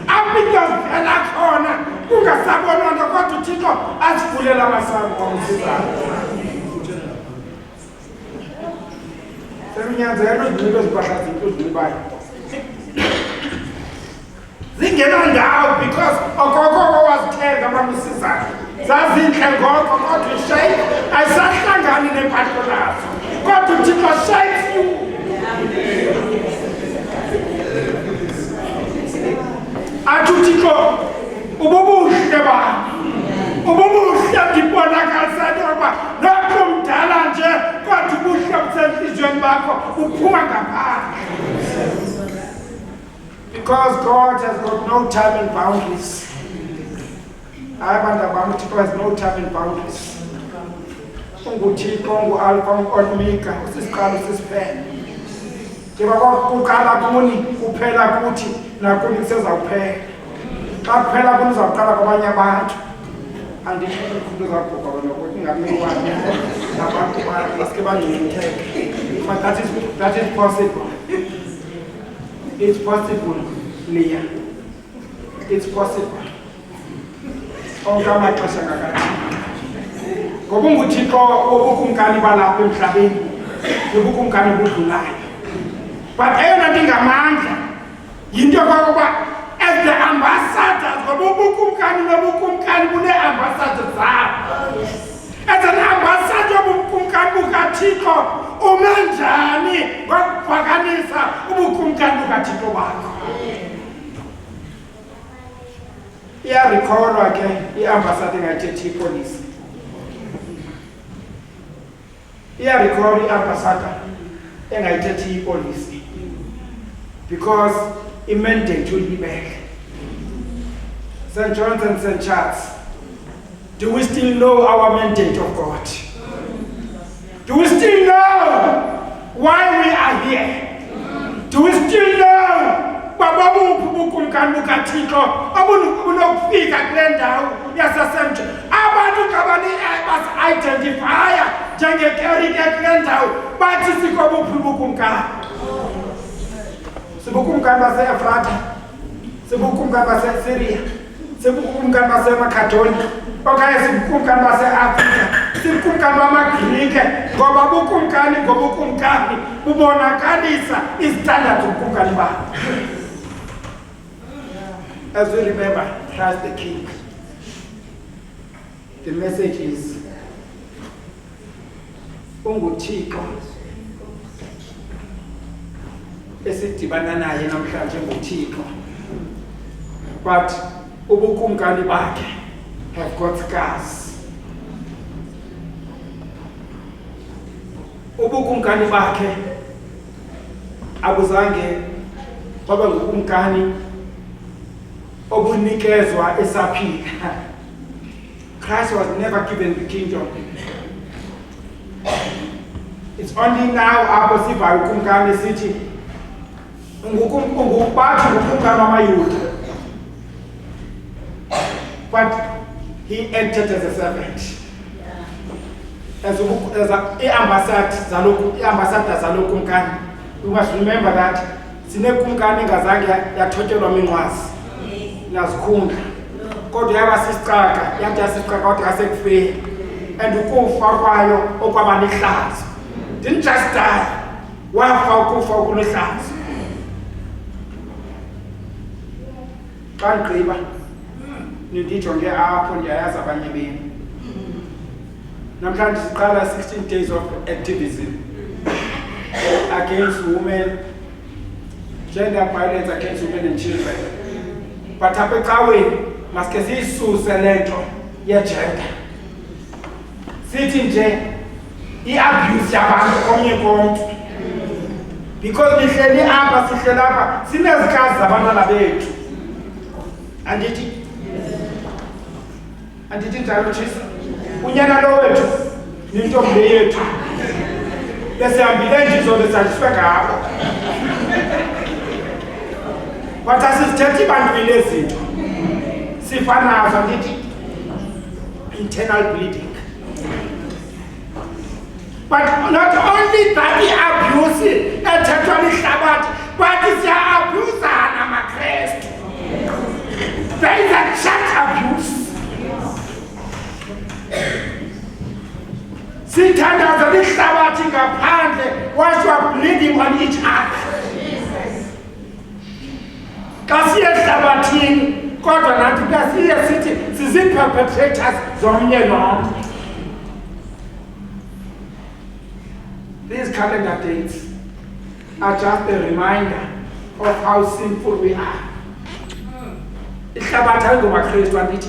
Apho phela khona kungasabonwa kodwa uThixo asivulela amasango omsizayo. Seminyanzelo izinto ezibahla zinto zibayo. Zingena ndawo because okoko wazithenga bamsizayo. Zazinhle ngoko kodwa ishayini ayisahlangani nempahla lazo. Kodwa uThixo shakes you. Athi uThixo ububuhle bami. Ububuhle ndibonakalisa ngoba lokho mdala nje kodwa ubuhle busenhlizweni bakho uphuma ngaphandle. Because God has got no time and boundaries. uThixo has no time and boundaries. UnguThixo ungu-Alpha ungu-Omega usisiqalo usisiphelo. Njengoba kuqala kuni kuphela kuthi nakuni kusezawuphela. Xa kuphela kuni uzawuqala kwabanye abantu. Andithi umuntu uzawubhubha wena ukuthi ingamnikwani nabantu baske banginitheke. But that is possible. It's possible, Leah. It's possible. Onke amaxesha ngakathi. Ngoba unguThixo obukumkani balapha emhlabeni, obukumkani obudlulayo. But eyona nto ingamandla yinto yokokuba as the ambassadors, ngoba ubukumkani nobukumkani bune-ambassadors zabo. As an ambassador obukumkani bukaThixo ume njani ngokuphakamisa ubukumkani bukaThixo bakho. Iyarikholwa ke i-ambassador engayithethi ipolisi. Iyarikholwa i-ambassador engayithethi ipolisi. Because i-mandate uyibeke. St. John's and St. Charles, do we still know our mandate of God? Do we still know why we are here? Do we still know bababuphi ubukumkani bukaThixo obunokufika kule ndawo yaseSentre? Abantu basi-identifya njengekerike kule ndawo bathi sikho buphi ubukumkani? Sibukumkani base-Efrata, sibukumkani base-Syria, sibukumkani base-Macedonia, okanye sibukumkani base-Afrika, sibukumkani bamaGrike, ngoba bukumkani ngobukumkani bubonakalisa izitandard zobukumkani babo. As we remember, Christ the King. The message is unguThixo esidibana naye namhlanje nguThixo, but ubukumkani bakhe have got scars. Ubukumkani bakhe abuzange baba ngukumkani obunikezwa esaphila. Christ was never given the kingdom. It's only now apho siva ukumkani sithi bathi ngukumkani wamayuda, but he entered as a servant, as ambassador zalokumkani. You must remember that sinekumkani engazange yathotyelwa minqwazi nazikhundla, kodwa yaba sisicaka, yathi yasicaka kodwa yasekufeni, and ukufa kwayo okwaba lihlazo. Didn't just die, wafa ukufa okulihlazo. Xa ndigqiba nindijonge apho ndiyayazi abanye benu. Namhlanje siqala 16 days of activism against women, gender violence against women and children. But apha ecaweni maske siyisuse le nto yegender. Sithi nje i-abuse yabantu komnye komntu. Because nihleli apha sihleli apha sinezikazi zabantwana bethu. Andithi njalo Jesu. Unyana lo wethu nintombi yethu. Besihambile nje zonke saliswe ngabo. But asizithetha ibantwini ezinto. Sifanazo ndithi internal bleeding. But not only that i-abuse ethethwa lihlabathi, but siya-abusana amaKrestu. There is a church abuse. Sithandaza lihlabathi ngaphandle whilst we are bleeding on each other. Xa siye ehlabathini kodwa nathi kasiye sithi sizi-perpetrators zomnye nomnye. These calendar dates are just a reminder of how sinful we are. Ihlabathi ayingomaKrestu andithi.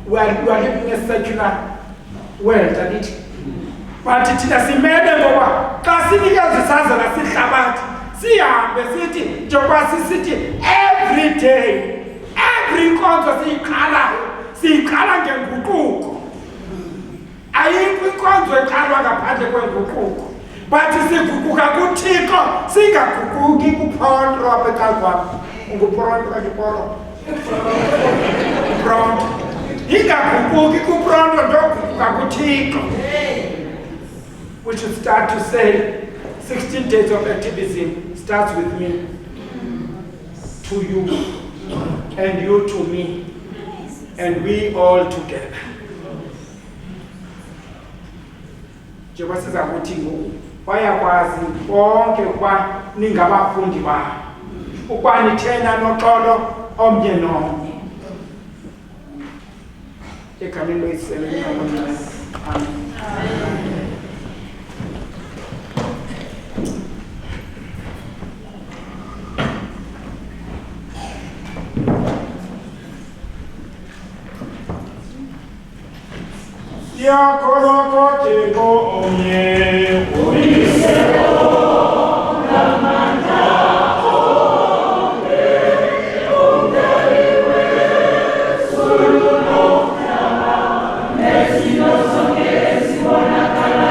We are living in a secular world andithi. But thina simele ngoba xa sinikeza isazela sihlabathi sihambe sithi njengoba sisithi every day, every nkonzo siyiqala ngenguquko. Ayikho inkonzo eqalwa ngaphandle kwenguquko, but siguquka kuThixo, singaguquki kuPhonto apha eCalvary. UnguPhonto kaPhonto. Phonto. Ingaguquki kuPhonto ndoguquka kuThixo. We should start to say 16 days of activism starts with me, to you, and you to me, and we all together. Njengoba siza kuthi ngoku bayakwazi bonke ukuba ningabafundi babo, ukuba nithena noxolo omnye nomnye. Egameni loyisele ningamonile. Amen. Ya kote ko omye oisero namanda oke ondariwe suluno nama mesino songe sibona kala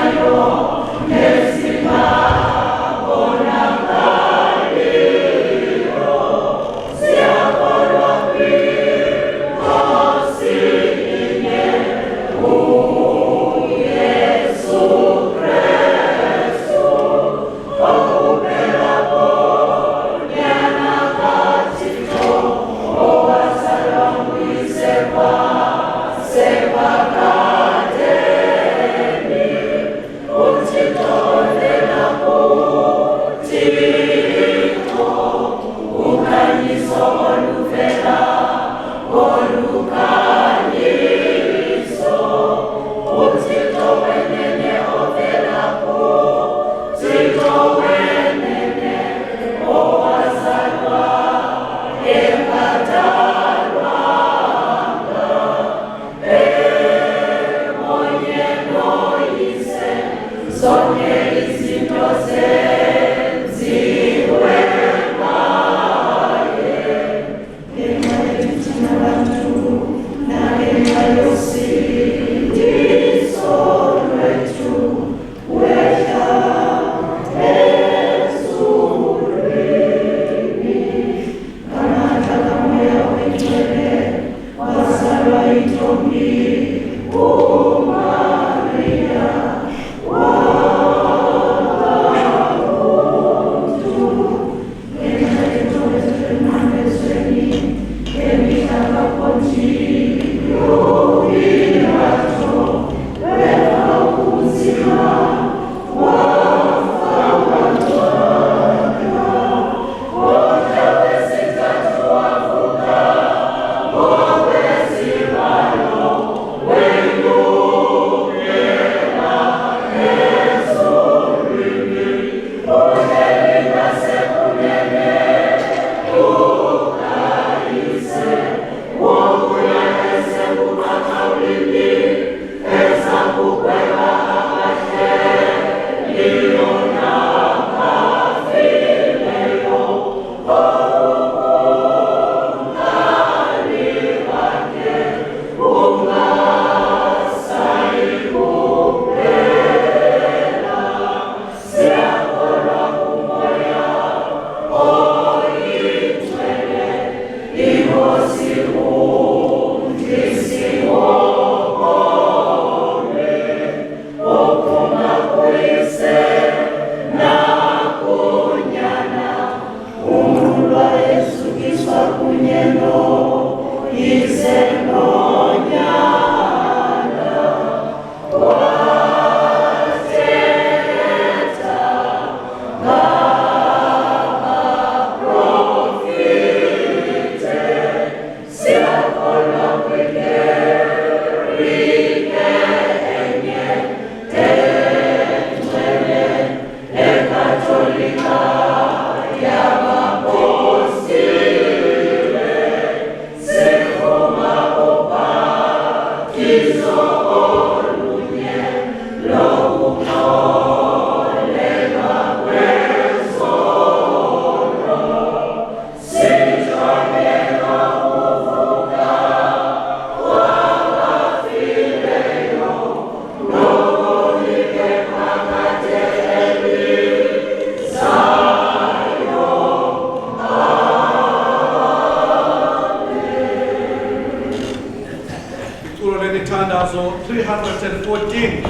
Tandazo 314.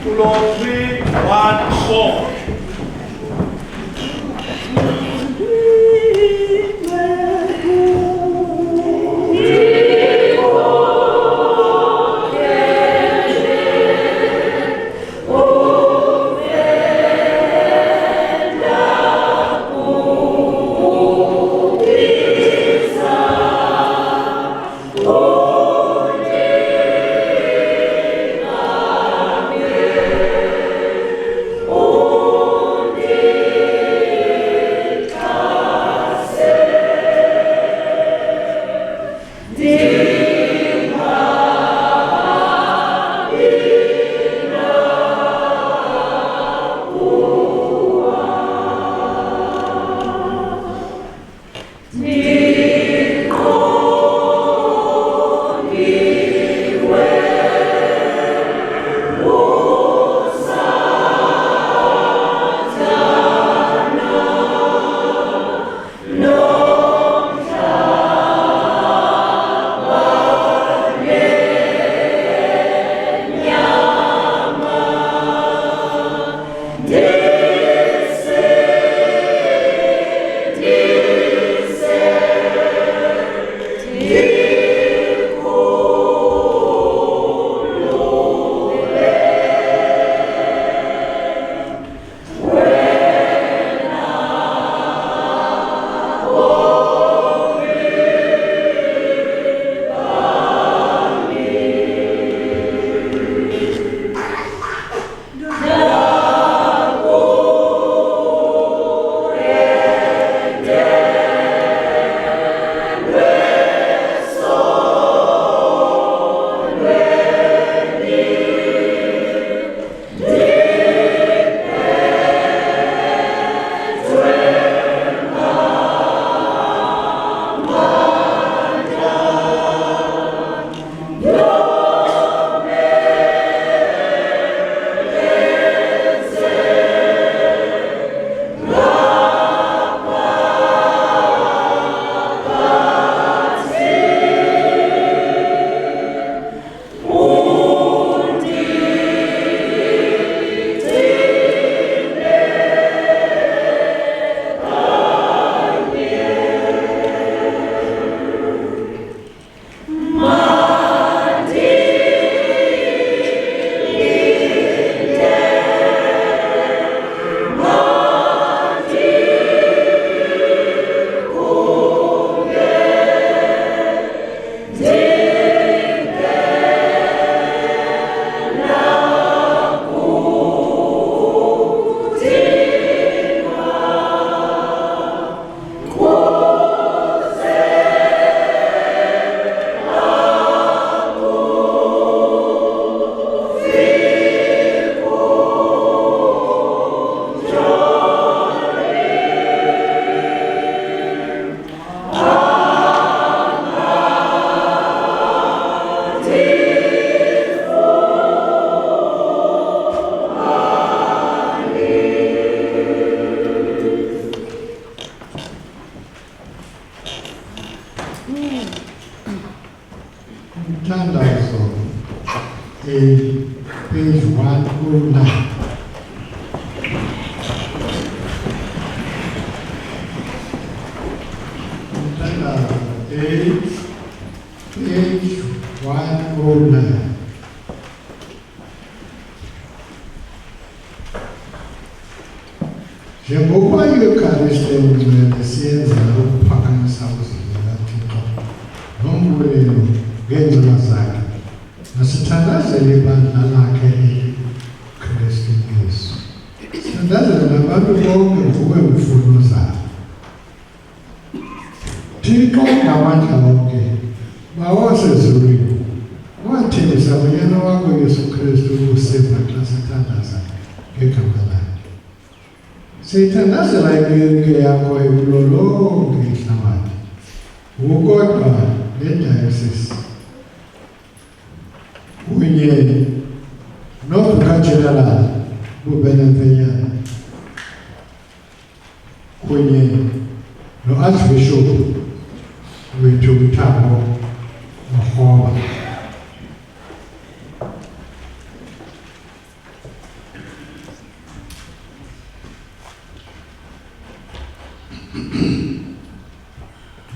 Tulo 314. page 109. Page 109. Njengokuba i-Eucharist engcwele siyenza ukuphakamisa uzibela Thixo nombulelo ngeendlela zakhe, masithandazele ibandla lakhe eKristu Yesu. Sithandazele nabantu bonke ngokweemfuno zabo. Thixo ngamandla onke, bawasezulwini, wathembisa unyana wakho Yesu Kristu ukusiva xa sithandaza ngegama lakhe. Sithandazela imyeke yakho kulo lonke ihlabathi, ukodwa nedayosisi kunye noBrigadier Bubenepenyana kunye no-Archbishop wethu uThabo Makgoba.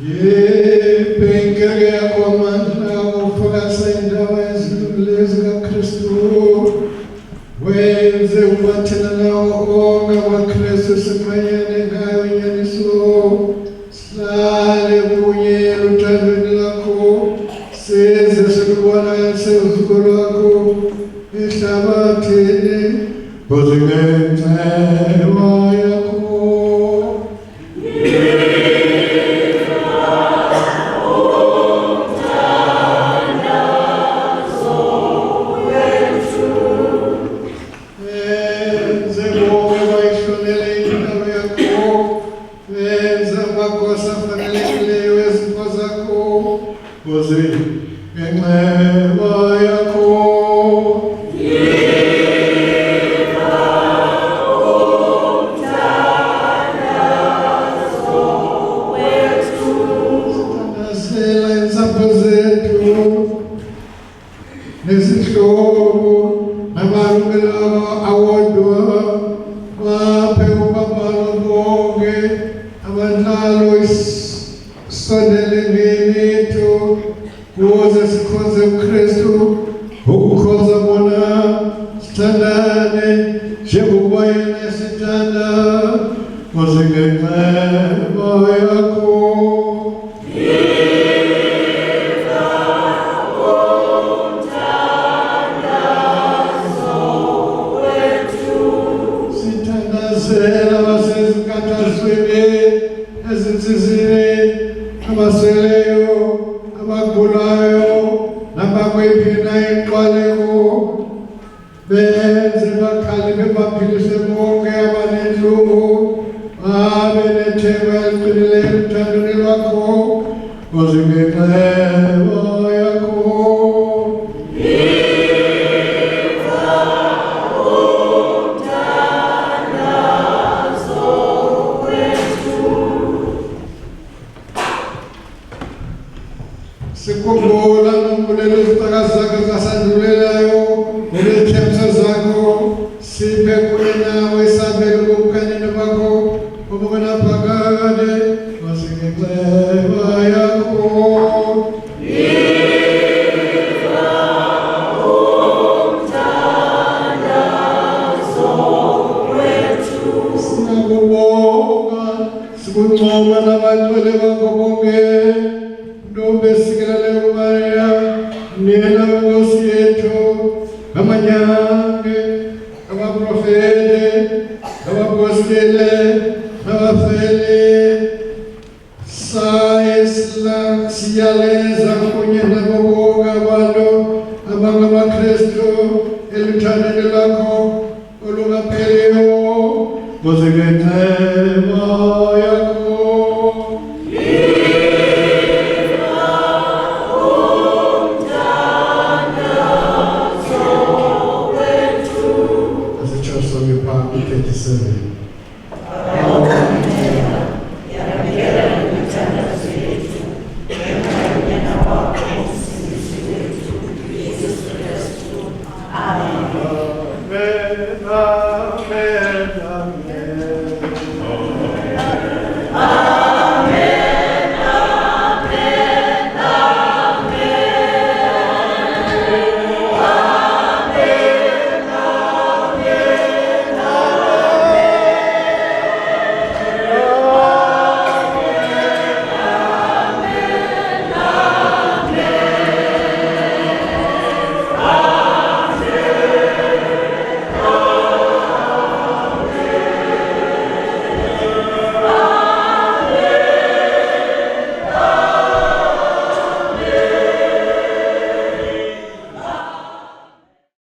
Yebhengeke yakwamandla ukufakasa indawo ezilungileyo zikaKristu, wenze ubathela nawo onke amakristu simanyane ngayo inyaniso, sihlale kunye eluthandweni lakho, size sikubonakalise uzuko lwakho ehlabathini, ngozingenxeba yakho. Sikukhumbula nombulelo izitaka zakho zasandulelayo nelethembiso zakho, siphe kunye nawe isabelo kobukanini bakho obubonaphakade, ngozingenxeba yakho. Sinakubonga, sikuncoma nabangcwele bakho bonke, ntombi esikeleleyo Maria, nina Nkosi yethu, amanyange, abaprofete, abapostile, abafele, siyaleza kunye nabo bonke abantu abangamaKristu eluthandweni lakho olungapheliyo, ngozingenxeba yakho. Psalm 37. Amen.